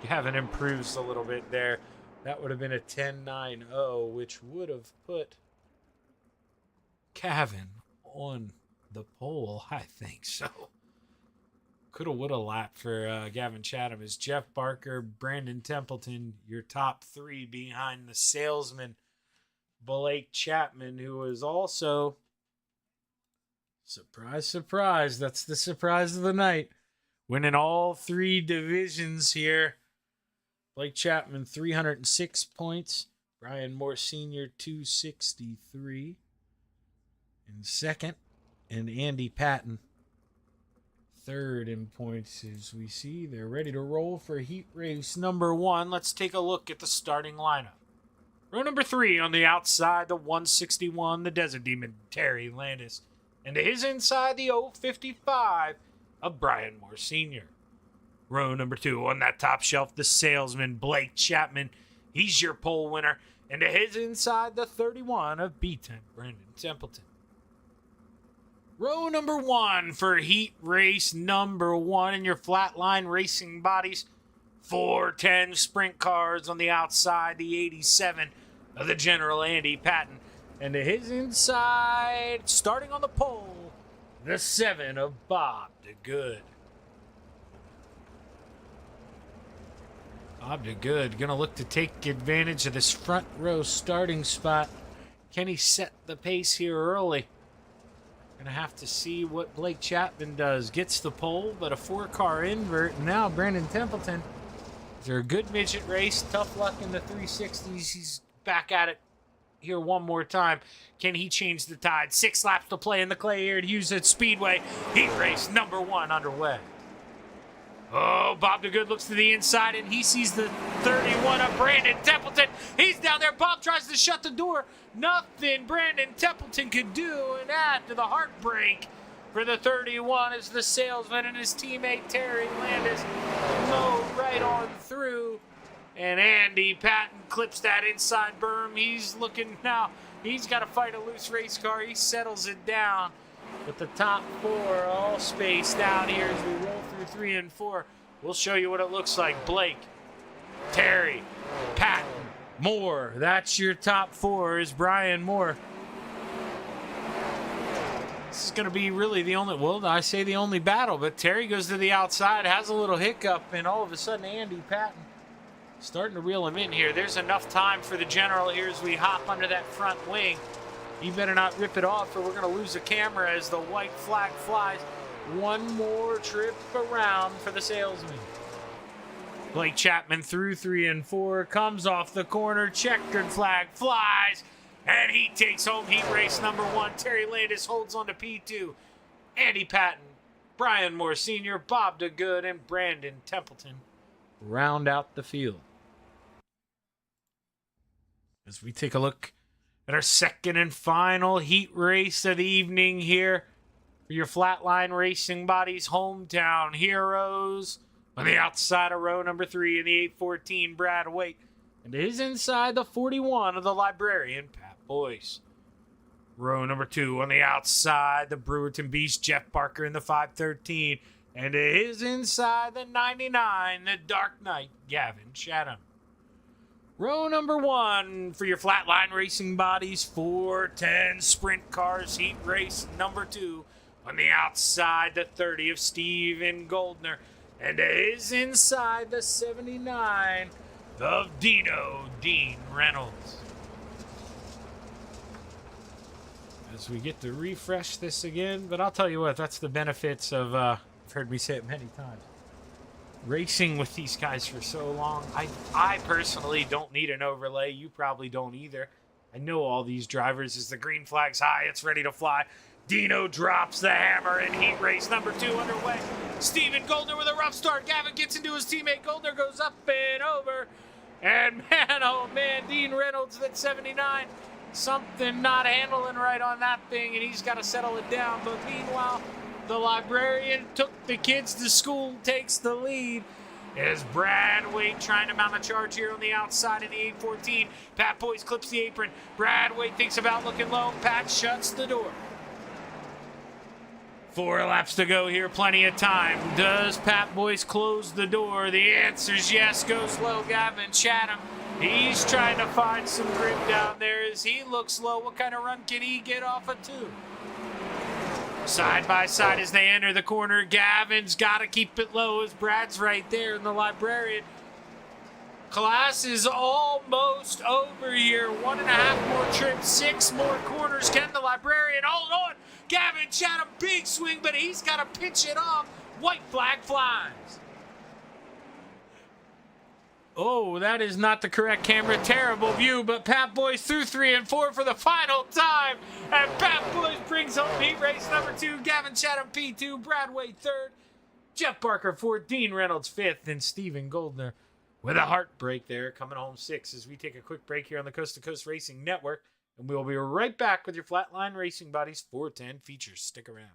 Gavin improves a little bit there. That would have been a 10.90, which would have put Gavin on the pole, I think so. Coulda, woulda lap for Gavin Chatham is Jeff Barker, Brandon Templeton, your top 3 behind the salesman, Blake Chapman, who was also, surprise, surprise, that's the surprise of the night, winning all 3 divisions here. Blake Chapman, 306 points. Brian Moore Sr., 263 in second. And Andy Patton, third in points. As we see, they're ready to roll for heat race number 1. Let's take a look at the starting lineup. Row number 3 on the outside, the 161, the Desert Demon, Terry Landis. And to his inside, the 055 of Brian Moore Sr. Row number 2 on that top shelf, the salesman, Blake Chapman. He's your pole winner. And to his inside, the 31 of B10, Brandon Templeton. Row number 1 for heat race number 1 in your flatline racing bodies. 410 sprint cars on the outside, the 87 of the General Andy Patton. And to his inside, starting on the pole, the 7 of Bob DeGood. Bob DeGood going to look to take advantage of this front row starting spot. Can he set the pace here early? Going to have to see what Blake Chapman does. Gets the pole, but a 4-car invert. Now Brandon Templeton. Is there a good midget race? Tough luck in the 360s. He's back at it here one more time. Can he change the tide? 6 laps to play in the clay here at Huset Speedway. Heat race number 1 underway. Oh, Bob DeGood looks to the inside, and he sees the 31 of Brandon Templeton. He's down there. Bob tries to shut the door. Nothing Brandon Templeton could do, and add to the heartbreak for the 31 as the salesman and his teammate Terry Landis go right on through. And Andy Patton clips that inside berm. He's looking now. He's got to fight a loose race car. He settles it down. But the top 4 are all spaced out here as we roll through 3 and 4. We'll show you what it looks like. Blake, Terry, Patton, Moore. That's your top 4 is Brian Moore. This is going to be really the only, well, I say the only battle, but Terry goes to the outside, has a little hiccup, and all of a sudden Andy Patton starting to reel him in here. There's enough time for the general here as we hop under that front wing. You better not rip it off or we're going to lose the camera as the white flag flies. One more trip around for the salesman. Blake Chapman through 3 and 4, comes off the corner, checkered flag flies, and he takes home heat race number 1. Terry Landis holds on to P2. Andy Patton, Brian Moore Sr., Bob DeGood, and Brandon Templeton round out the field. As we take a look at our second and final heat race of the evening here for your Flatline Racing Bodies Hometown Heroes. On the outside of row number 3 in the 814, Brad Waite. And it is inside the 41 of the Librarian, Pat Boyce. Row number 2 on the outside, the Brewerton Beast, Jeff Barker in the 513. And it is inside the 99, the Dark Knight, Gavin Chatham. Row number 1 for your Flatline Racing Bodies 410 Sprint Cars Heat Race number 2. On the outside, the 30 of Steven Goldner. And it is inside the 79 of Dean Reynolds. As we get to refresh this again, but I'll tell you what, that's the benefits of, you've heard me say it many times, racing with these guys for so long. I personally don't need an overlay. You probably don't either. I know all these drivers. As the green flag's high, it's ready to fly. Dino drops the hammer in heat race number 2 underway. Steven Goldner with a rough start. Gavin gets into his teammate. Goldner goes up and over. And man, oh man, Dean Reynolds at 79. Something not handling right on that thing, and he's got to settle it down. But meanwhile, the Librarian took the kids to school, takes the lead. As Brad Waite trying to mount a charge here on the outside in the 814. Pat Boyce clips the apron. Brad Waite thinks about looking low. Pat shuts the door. 4 laps to go here, plenty of time. Does Pat Boyce close the door? The answer's yes. Goes low, Gavin Chatham. He's trying to find some grip down there as he looks low. What kind of run can he get off of 2? Side by side as they enter the corner. Gavin's got to keep it low as Brad's right there in the Librarian. Class is almost over here. 1.5 more trips, 6 more corners. Can the Librarian hold on? Gavin Chatham, big swing, but he's got to pitch it off. White flag flies. Oh, that is not the correct camera. Terrible view, but Pat Boyce through 3 and 4 for the final time. And Pat Boyce brings home heat race number 2. Gavin Chatham, P2. Brad Waite, 3rd. Jeff Barker, 4th. Dean Reynolds, 5th. And Steven Goldner with a heartbreak there, coming home 6th as we take a quick break here on the Coast to Coast Racing Network. And we'll be right back with your Flatline Racing Bodies 410 features. Stick around.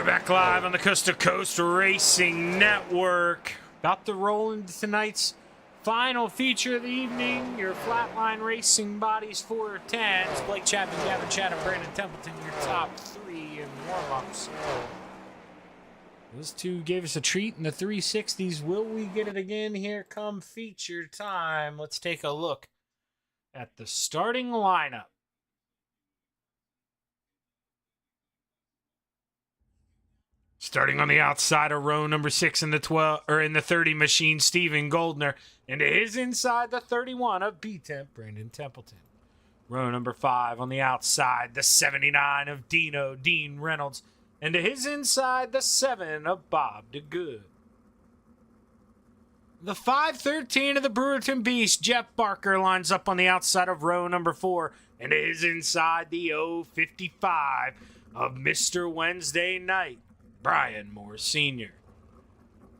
We're back live on the Coast to Coast Racing Network. About to roll into tonight's final feature of the evening. Your flatline racing bodies 410s. Blake Chapman, Gavin Chatham, Brandon Templeton, your top three in warm-ups. Those two gave us a treat in the 360s. Will we get it again? Here come feature time. Let's take a look at the starting lineup. Starting on the outside of row number 6 in the 30 machine, Steven Goldner. Into his inside, the 31 of B-Temp, Brandon Templeton. Row number 5 on the outside, the 79 of Dean Reynolds. Into his inside, the 7 of Bob DeGood. The 513 of the Brewerton Beast, Jeff Barker, lines up on the outside of row number 4. Into his inside, the 055 of Mr. Wednesday Night, Brian Moore Sr.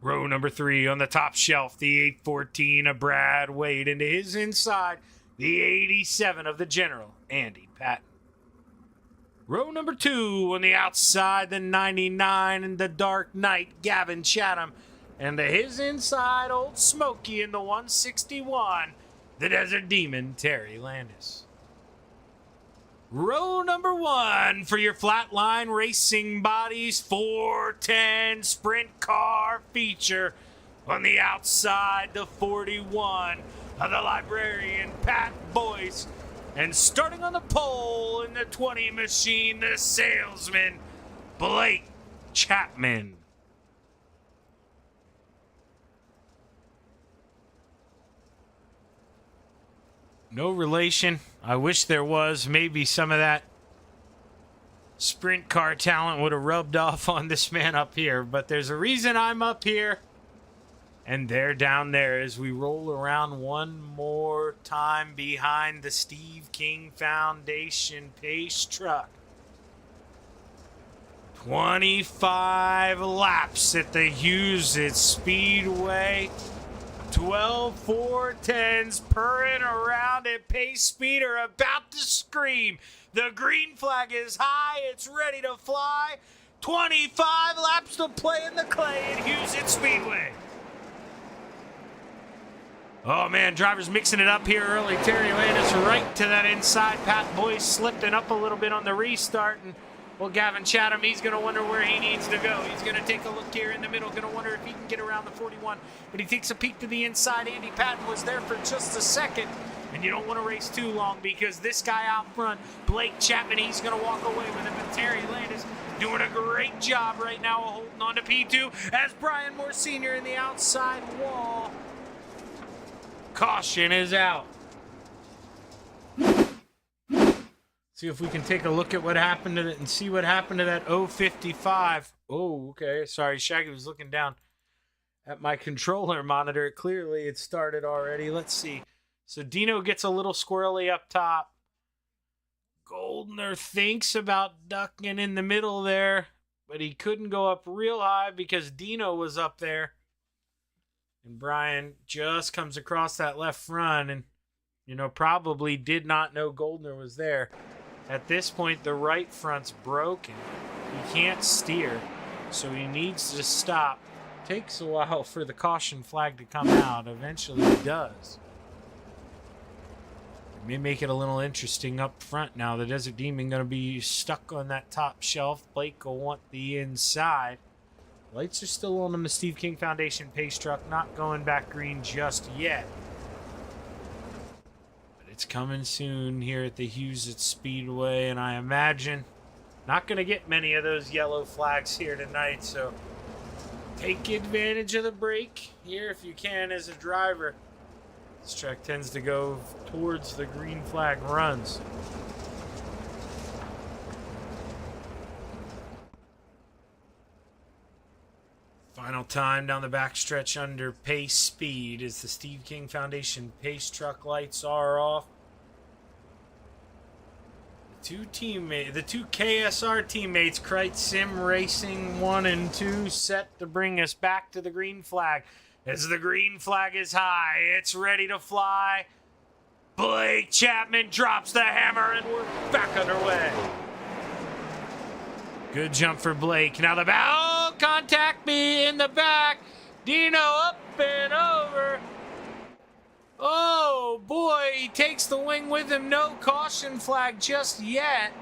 Row number 3 on the top shelf, the 814 of Brad Wade. Into his inside, the 87 of the General, Andy Patton. Row number 2 on the outside, the 99 in the Dark Knight, Gavin Chatham. And to his inside, Old Smoky in the 161, the Desert Demon, Terry Landis. Row number 1 for your flatline racing bodies 410 sprint car feature. On the outside, the 41 of the librarian Pat Boyce. And starting on the pole in the 20 machine, the salesman Blake Chapman. No relation. I wish there was. Maybe some of that sprint car talent would have rubbed off on this man up here. But there's a reason I'm up here. And they're down there as we roll around one more time behind the Steve King Foundation pace truck. 25 laps at the Huset Speedway. 12 410s purring around at pace speed are about to scream. The green flag is high. It's ready to fly. 25 laps to play in the clay at Huset Speedway. Oh, man, drivers mixing it up here early. Terry Landis right to that inside. Pat Boyce slipping up a little bit on the restart. And, well, Gavin Chatham, he's going to wonder where he needs to go. He's going to take a look here in the middle, going to wonder if he can get around the 41. But he takes a peek to the inside. Andy Patton was there for just a second. And you don't want to race too long because this guy out front, Blake Chapman, he's going to walk away with it. But Terry Landis doing a great job right now of holding on to P2 as Brian Moore Sr. in the outside wall. Caution is out. See if we can take a look at what happened to it and see what happened to that 055. Oh, okay. Sorry, Shaggy was looking down at my controller monitor. Clearly, it started already. Let's see. So Dino gets a little squirrely up top. Goldner thinks about ducking in the middle there, but he couldn't go up real high because Dino was up there. And Brian just comes across that left front and, probably did not know Goldner was there. At this point, the right front's broken. He can't steer, so he needs to stop. Takes a while for the caution flag to come out. Eventually it does. It may make it a little interesting up front now. The Desert Demon going to be stuck on that top shelf. Blake will want the inside. Lights are still on the Steve King Foundation pace truck, not going back green just yet. But it's coming soon here at the Huset Speedway, and I imagine not going to get many of those yellow flags here tonight, so take advantage of the break here if you can as a driver. This track tends to go towards the green flag runs. Final time down the backstretch under pace speed as the Steve King Foundation pace truck lights are off. The two KSR teammates, Krite Sim Racing 1 and 2, set to bring us back to the green flag. As the green flag is high, it's ready to fly. Blake Chapman drops the hammer and we're back underway. Good jump for Blake. Now the back. Oh, contact me in the back. Dino up and over. Oh, boy. He takes the wing with him. No caution flag just yet.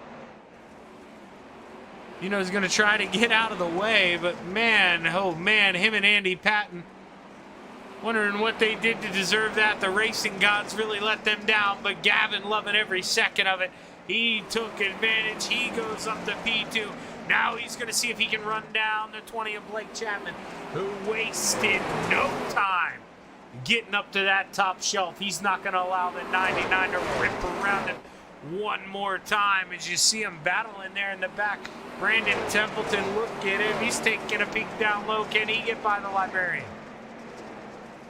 Dino's going to try to get out of the way, but man, oh man, him and Andy Patton wondering what they did to deserve that. The racing gods really let them down, but Gavin loving every second of it. He took advantage. He goes up to P2. Now he's going to see if he can run down the 20 of Blake Chapman, who wasted no time getting up to that top shelf. He's not going to allow the 99 to rip around him one more time as you see him battling there in the back. Brandon Templeton, look at him. He's taking a peek down low. Can he get by the Librarian?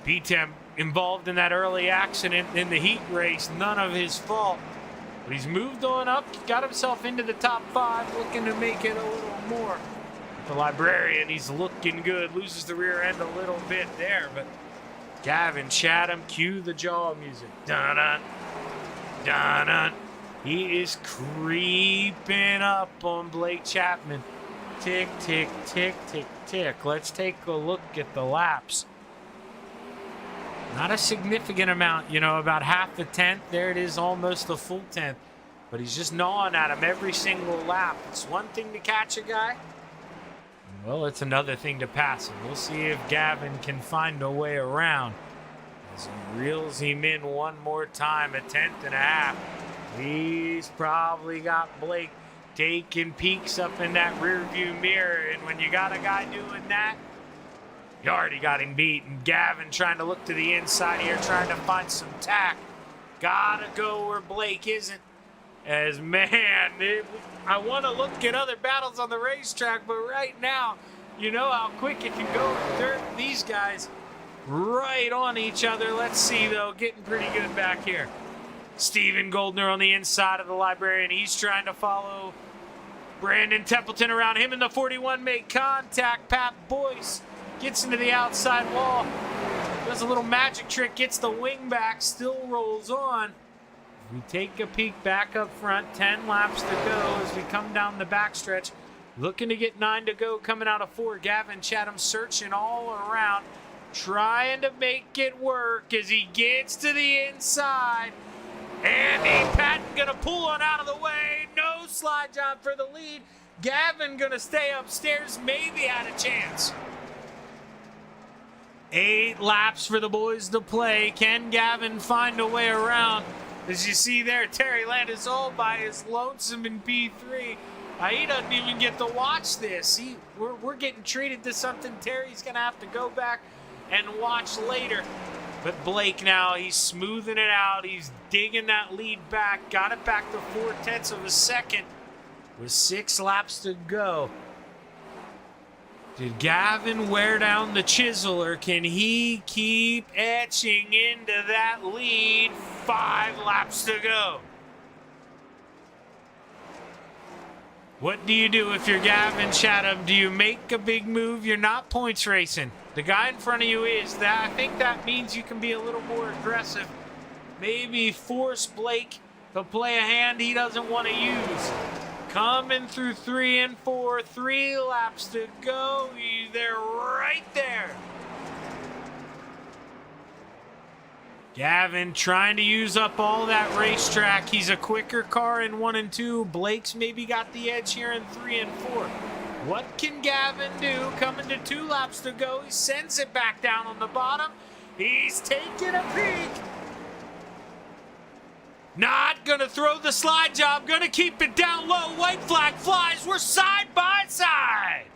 B-Temp involved in that early accident in the heat race. None of his fault. But he's moved on up, got himself into the top 5, looking to make it a little more. The Librarian, he's looking good. Loses the rear end a little bit there, but Gavin Chatham, cue the jaw music. Dun-dun, dun-dun. He is creeping up on Blake Chapman. Tick, tick, tick, tick, tick. Let's take a look at the laps. Not a significant amount, you know, about half the tenth. There it is, almost a full tenth. But he's just gnawing at him every single lap. It's one thing to catch a guy. Well, it's another thing to pass him. We'll see if Gavin can find a way around. As he reels him in one more time, a tenth and a half. He's probably got Blake taking peeks up in that rear view mirror. And when you got a guy doing that, you already got him beat. And Gavin trying to look to the inside here, trying to find some tack. Gotta go where Blake isn't. As man, I want to look at other battles on the racetrack, but right now, you know how quick it can go in dirt. These guys right on each other. Let's see, though, getting pretty good back here. Steven Goldner on the inside of the Librarian. He's trying to follow Brandon Templeton around. Him and the 41 make contact. Pat Boyce gets into the outside wall. Does a little magic trick. Gets the wing back. Still rolls on. We take a peek back up front. 10 laps to go as we come down the backstretch. Looking to get 9 to go coming out of 4. Gavin Chatham searching all around. Trying to make it work as he gets to the inside. Andy Patton gonna pull one out of the way. No slide job for the lead. Gavin gonna stay upstairs. Maybe had a chance. 8 laps for the boys to play. Can Gavin find a way around? As you see there, Terry Landis all by his lonesome in P3. He doesn't even get to watch this. We're getting treated to something Terry's gonna have to go back and watch later. But Blake now, he's smoothing it out. He's digging that lead back. Got it back to 0.4 of a second with 6 laps to go. Did Gavin wear down the chisel, or can he keep etching into that lead? 5 laps to go. What do you do if you're Gavin Chatham? Do you make a big move? You're not points racing. The guy in front of you is. I think that means you can be a little more aggressive. Maybe force Blake to play a hand he doesn't want to use. Coming through 3 and 4, 3 laps to go. They're right there. Gavin trying to use up all that racetrack. He's a quicker car in 1 and 2. Blake's maybe got the edge here in 3 and 4. What can Gavin do? Coming to 2 laps to go. He sends it back down on the bottom. He's taking a peek. Not going to throw the slide job. Going to keep it down low. White flag flies. We're side by side.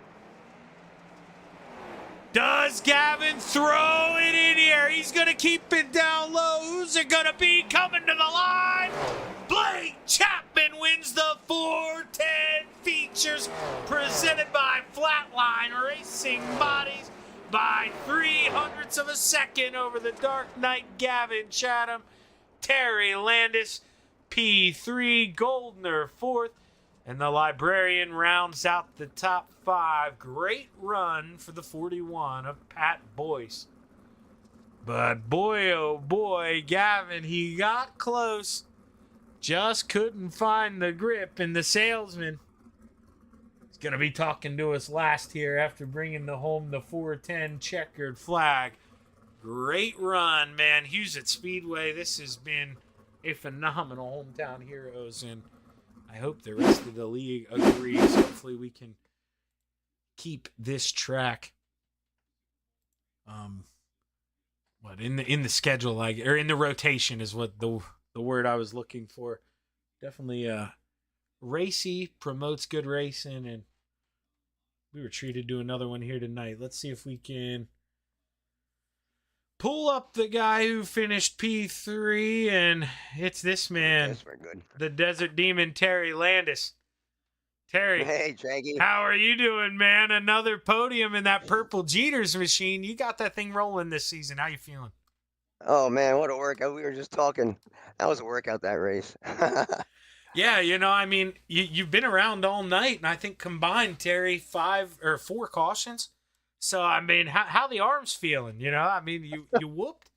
Does Gavin throw it in here? He's going to keep it down low. Who's it going to be coming to the line? Blake Chapman wins the 410 features presented by Flatline Racing Bodies by 0.03 of a second over the Dark Knight Gavin Chatham. Terry Landis, P3, Goldner 4th, and the Librarian rounds out the top 5. Great run for the 41 of Pat Boyce. But boy, oh boy, Gavin, he got close. Just couldn't find the grip, and the salesman going to be talking to us last here after bringing home the 410 checkered flag. Great run, man. Huset Speedway. This has been a phenomenal Hometown Heroes, and I hope the rest of the league agrees. Hopefully we can keep this track in the schedule, like, or in the rotation is what the word I was looking for. Definitely racy, promotes good racing, and we were treated to another one here tonight. Let's see if we can pull up the guy who finished P3, and it's this man, That's very good. the Desert Demon, Terry Landis. Terry, Hey, Jaggy. how are you doing, man? Another podium in that purple Jeters machine. You got that thing rolling this season. How you feeling? Oh man, what a workout! We were just talking. That was a workout, that race. Yeah, I mean, you've been around all night, and I think combined, Terry, 5 or 4 cautions. So, I mean, how the arms feeling? I mean, you whooped.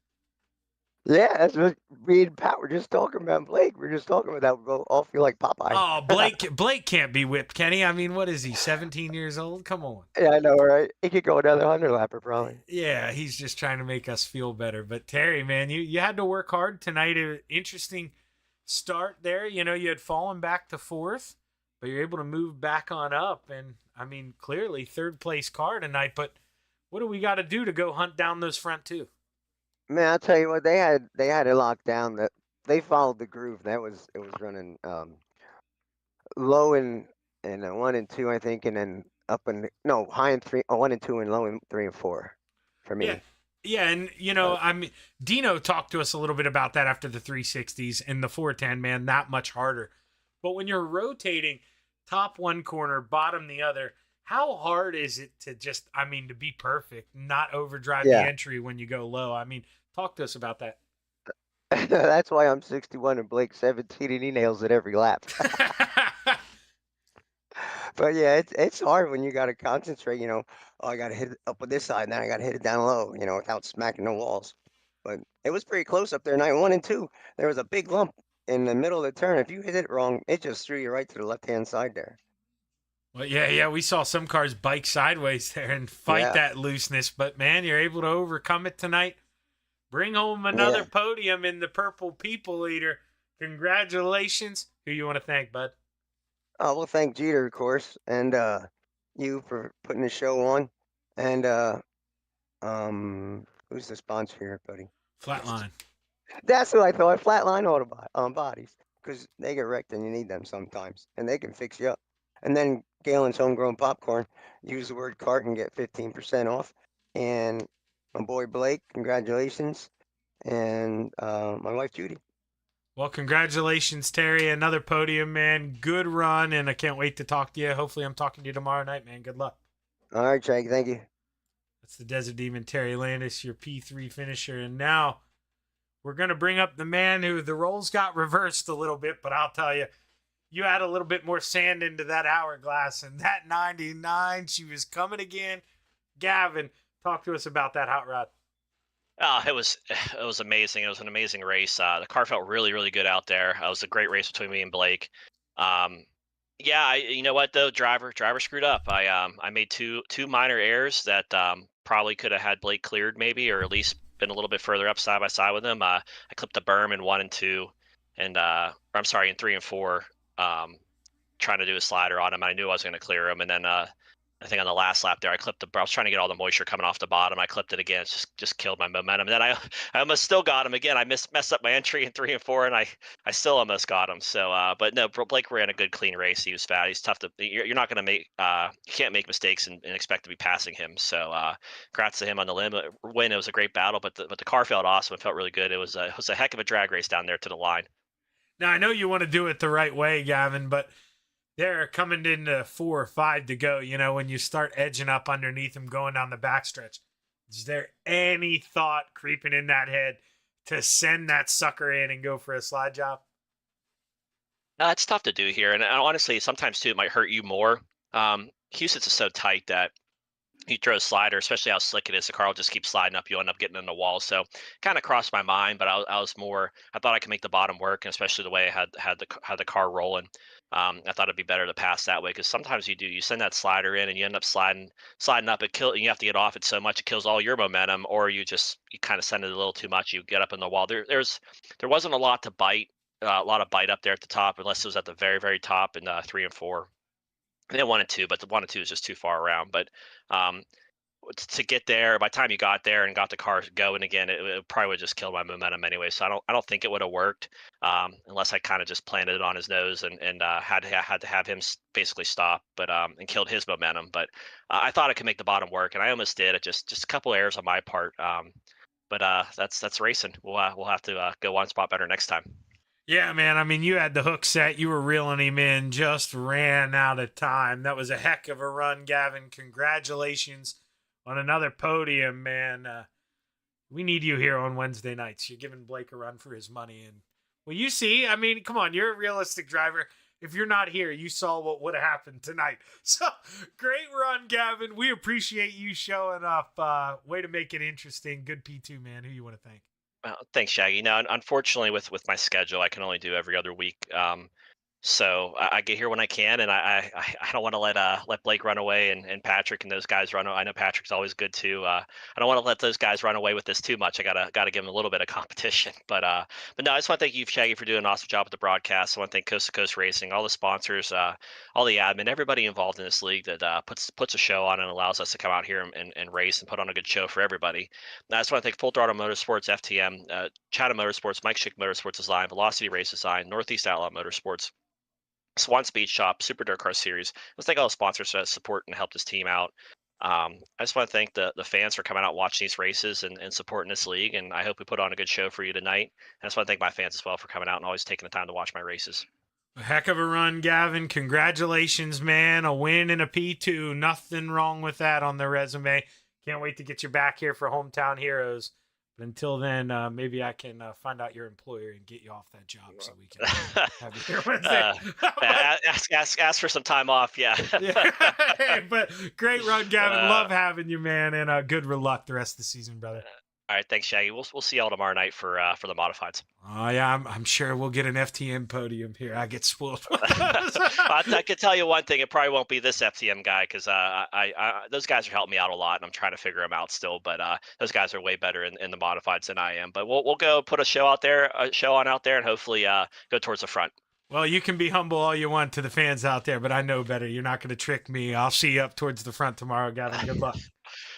Yeah, that's what me and Pat were just talking about. Blake, we're just talking about that. We all feel like Popeye. Oh, Blake can't be whipped, can he? I mean, what is he, 17 years old? Come on. Yeah, I know, right? He could go another 100-lapper probably. Yeah, he's just trying to make us feel better. But Terry, man, you had to work hard tonight. An interesting start there. You had fallen back to 4th, but you're able to move back on up. And, I mean, clearly 3rd place car tonight. But what do we got to do to go hunt down those front 2? Man, I'll tell you what, they had it locked down. That they followed the groove. It was running low in 1 and 2, I think, and then high in 3, 1 and 2, and low in 3 and 4 for me. Yeah, and I mean, Dino talked to us a little bit about that after the 360s and the 410, man, that much harder. But when you're rotating top one corner, bottom the other, how hard is it to just, I mean, to be perfect, not overdrive the entry when you go low? I mean, talk to us about that. That's why I'm 61 and Blake's 17, and he nails it every lap. But yeah, it's hard when you got to concentrate. I got to hit it up with this side, and then I got to hit it down low. Without smacking the walls. But it was pretty close up there. Night 1 and 2, there was a big lump in the middle of the turn. If you hit it wrong, it just threw you right to the left-hand side there. Well, yeah, we saw some cars bike sideways there and fight that looseness. But, man, you're able to overcome it tonight. Bring home another podium in the Purple People Eater. Congratulations. Who you want to thank, bud? Oh, well, thank Jeter, of course, and you for putting the show on. And who's the sponsor here, buddy? Flatline. That's what I thought. Flatline bodies, because they get wrecked and you need them sometimes, and they can fix you up. And then Galen's Homegrown Popcorn. Use the word cart and get 15% off. And my boy Blake, congratulations. And my wife Judy. Well, congratulations, Terry. Another podium, man. Good run, and I can't wait to talk to you. Hopefully I'm talking to you tomorrow night, man. Good luck. All right, Jake. Thank you. That's the Desert Demon, Terry Landis, your P3 finisher. And now we're going to bring up the man who the roles got reversed a little bit, but I'll tell you, you had a little bit more sand into that hourglass, and that 99, she was coming again. Gavin, talk to us about that hot rod. It was amazing. It was an amazing race. The car felt really, really good out there. It was a great race between me and Blake. You know what though, driver screwed up. I made two minor errors that probably could have had Blake cleared maybe, or at least been a little bit further up side by side with him. I clipped the berm in 1 and 2, and in 3 and 4. Trying to do a slider on him. I knew I was going to clear him, and then I think on the last lap there, I was trying to get all the moisture coming off the bottom. I clipped it again. It just killed my momentum. And then I almost still got him again. I messed up my entry in 3 and 4, and I still almost got him. So, but no, Blake ran a good, clean race. He was fat. He's tough to. You're not going to make. You can't make mistakes and expect to be passing him. So, congrats to him on the win. It was a great battle, but the car felt awesome. It felt really good. It was a heck of a drag race down there to the line. Now I know you want to do it the right way, Gavin, but they're coming into 4 or 5 to go. When you start edging up underneath them going down the backstretch, is there any thought creeping in that head to send that sucker in and go for a slide job? It's tough to do here. And honestly, sometimes too, it might hurt you more. Huset's is so tight that you throw a slider, especially how slick it is, the car will just keep sliding up. You end up getting in the wall. So kind of crossed my mind, but I was more. I thought I could make the bottom work, and especially the way I had the car rolling. I thought it'd be better to pass that way because sometimes you send that slider in and you end up sliding up. And you have to get off it so much it kills all your momentum, or you kind of send it a little too much. You get up in the wall. There wasn't a lot to bite. A lot of bite up there at the top, unless it was at the very, very top in 3 and 4. And then 1 and 2, but the 1 and 2 is just too far around. But um, to get there, by the time you got there and got the car going again, it probably would just kill my momentum anyway. So I don't think it would have worked unless I kind of just planted it on his nose and had to have him basically stop, but and killed his momentum. But I thought I could make the bottom work, and I almost did. It just a couple errors on my part. But that's racing. We'll have to go one spot better next time. Yeah, man. I mean, you had the hook set. You were reeling him in. Just ran out of time. That was a heck of a run, Gavin. Congratulations on another podium, man. We need you here on Wednesday nights. You're giving Blake a run for his money. And well, you see, I mean, come on. You're a realistic driver. If you're not here, you saw what would have happened tonight. So, great run, Gavin. We appreciate you showing up. Way to make it interesting. Good P2, man. Who you want to thank? Thanks, Shaggy. Now, unfortunately, with my schedule, I can only do every other week. So I get here when I can, and I don't want to let Blake run away and Patrick and those guys run. I know Patrick's always good too. I don't want to let those guys run away with this too much. I gotta give them a little bit of competition. But no, I just want to thank you, Shaggy, for doing an awesome job with the broadcast. I want to thank Coast to Coast Racing, all the sponsors, all the admin, everybody involved in this league that puts a show on and allows us to come out here and race and put on a good show for everybody. And I just want to thank Full Throttle Motorsports, FTM, Chatham Motorsports, Mike Schick Motorsports Design, Velocity Race Design, Northeast Outlaw Motorsports, Swan Speed Shop, Super Dirt Car Series. Let's thank all the sponsors that support and help this team out. I just want to thank the fans for coming out watching these races and supporting this league, and I hope we put on a good show for you tonight. And I just want to thank my fans as well for coming out and always taking the time to watch my races. A heck of a run, Gavin. Congratulations, man. A win and a P2. Nothing wrong with that on the resume. Can't wait to get you back here for Hometown Heroes. But until then, maybe I can find out your employer and get you off that job so we can have you here Wednesday. Ask for some time off, yeah. Yeah. Hey, but great run, Gavin. Love having you, man, and good luck the rest of the season, brother. All right, thanks, Shaggy. We'll see y'all tomorrow night for the modifieds. Oh yeah, I'm sure we'll get an FTM podium here. I get spoiled. I can tell you one thing: it probably won't be this FTM guy because those guys are helping me out a lot, and I'm trying to figure them out still. But those guys are way better in the modifieds than I am. But we'll go put a show out there, and hopefully go towards the front. Well, you can be humble all you want to the fans out there, but I know better. You're not going to trick me. I'll see you up towards the front tomorrow, Gavin. Good luck.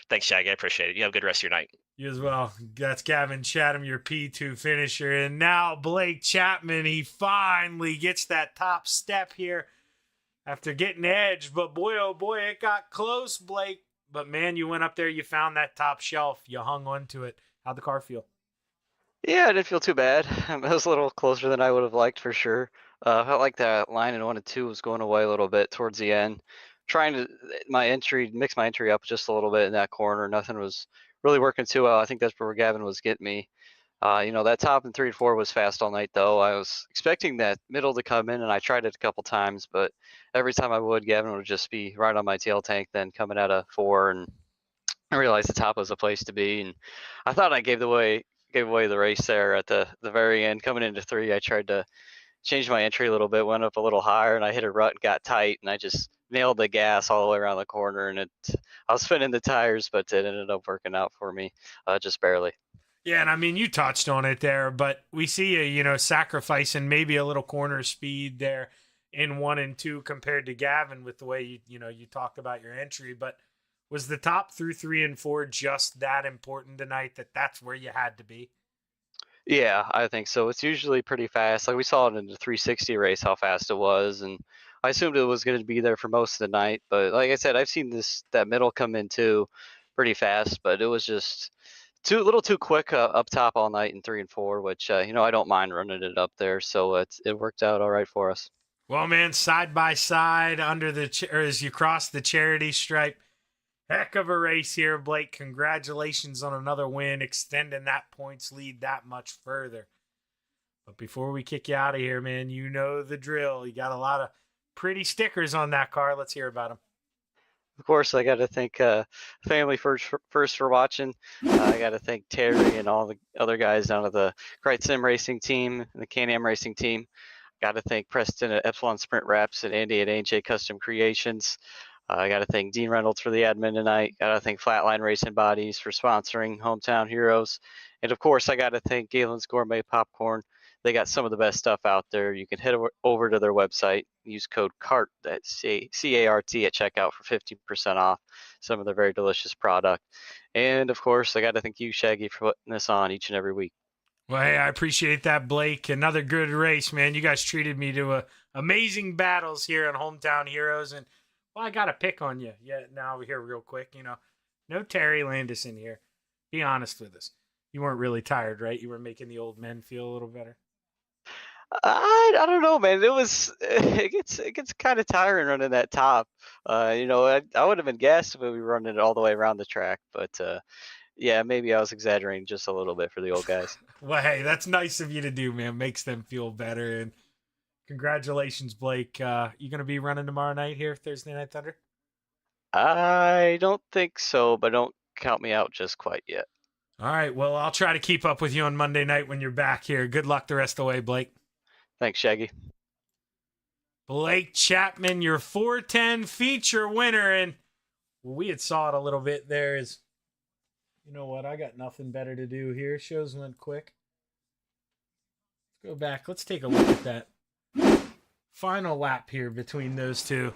Thanks, Shaggy. I appreciate it. You have a good rest of your night. You as well. That's Gavin Chatham, your P2 finisher. And now Blake Chapman, he finally gets that top step here after getting edged. But boy, oh boy, it got close, Blake. But man, you went up there, you found that top shelf. You hung on to it. How'd the car feel? Yeah, I didn't feel too bad. It was a little closer than I would have liked for sure. Felt like that line in 1 and 2 was going away a little bit towards the end. Trying to mix my entry up just a little bit in that corner. Nothing was really working too well. I think that's where Gavin was getting me. That top in 3 and 4 was fast all night though. I was expecting that middle to come in, and I tried it a couple times, but every time I would, Gavin would just be right on my tail tank, then coming out of 4, and I realized the top was a place to be. And I thought I gave away the race there at the very end. Coming into 3, I tried to change my entry a little bit, went up a little higher, and I hit a rut and got tight, and I just nailed the gas all the way around the corner, and I was spinning the tires, but it ended up working out for me, just barely. Yeah, and I mean, you touched on it there, but we see you, sacrificing maybe a little corner speed there in 1 and 2 compared to Gavin with the way you talked about your entry. But was the top through 3 and 4 just that important tonight that that's where you had to be? Yeah, I think so. It's usually pretty fast. Like we saw it in the 360 race, how fast it was, and I assumed it was going to be there for most of the night. But like I said, I've seen that middle come in too, pretty fast. But it was just a little too quick up top all night in 3 and 4, which I don't mind running it up there. So it worked out all right for us. Well, man, side by side as you cross the charity stripe. Heck of a race here, Blake. Congratulations on another win, extending that points lead that much further. But before we kick you out of here, man, you know the drill. You got a lot of pretty stickers on that car. Let's hear about them. Of course, I got to thank family first for watching. I got to thank Terry and all the other guys down at the Kite Sim Racing team and the Can-Am Racing team. Got to thank Preston at Epsilon Sprint Wraps and Andy at AJ Custom Creations. I got to thank Dean Reynolds for the admin tonight. Got to thank Flatline Racing Bodies for sponsoring Hometown Heroes. And of course, I got to thank Galen's Gourmet Popcorn. They got some of the best stuff out there. You can head over to their website, use code CART, that's C-A-R-T at checkout for 15% off some of their very delicious product. And of course, I got to thank you, Shaggy, for putting this on each and every week. Well, hey, I appreciate that, Blake. Another good race, man. You guys treated me to amazing battles here on Hometown Heroes. And, well, I got to pick on you. Yeah, now here real quick. No Terry Landis in here. Be honest with us. You weren't really tired, right? You were making the old men feel a little better. I don't know, man. It gets kind of tiring running that top. I would have been gassed if we were running it all the way around the track, but yeah, maybe I was exaggerating just a little bit for the old guys. Well, hey, that's nice of you to do, man. Makes them feel better. And congratulations, Blake. You gonna be running tomorrow night here, Thursday Night Thunder? I don't think so, but don't count me out just quite yet. All right. Well, I'll try to keep up with you on Monday night when you're back here. Good luck the rest of the way, Blake. Thanks, Shaggy. Blake Chapman, your 410 feature winner. And we had saw it a little bit there. Is, you know what? I got nothing better to do here. Shows went quick. Let's go back. Let's take a look at that final lap here between those two.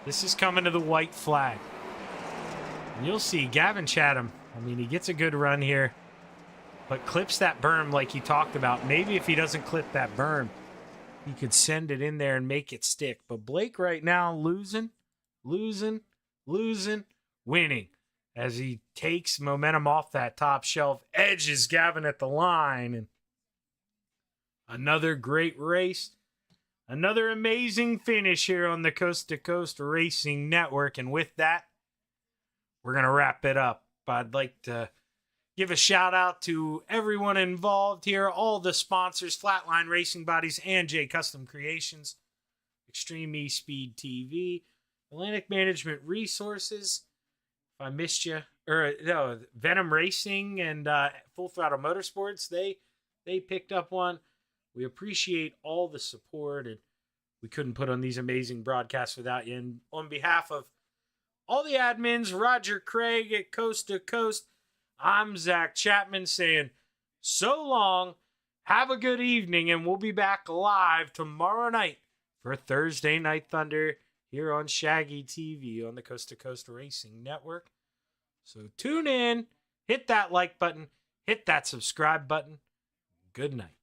This is coming to the white flag. And you'll see Gavin Chatham. I mean, he gets a good run here, but clips that berm like he talked about. Maybe if he doesn't clip that berm, he could send it in there and make it stick. But Blake right now losing, winning as he takes momentum off that top shelf, edges Gavin at the line. And another great race, another amazing finish here on the Coast to Coast Racing Network. And with that, we're going to wrap it up. I'd like to give a shout out to everyone involved here, all the sponsors, Flatline Racing Bodies and J Custom Creations, Extreme E-Speed TV, Atlantic Management Resources, if I missed you, Venom Racing and Full Throttle Motorsports, they picked up one. We appreciate all the support, and we couldn't put on these amazing broadcasts without you. And on behalf of all the admins, Roger Craig at Coast to Coast, I'm Zach Chapman saying so long, have a good evening, and we'll be back live tomorrow night for Thursday Night Thunder here on Shaggy TV on the Coast to Coast Racing Network. So tune in, hit that like button, hit that subscribe button. Good night.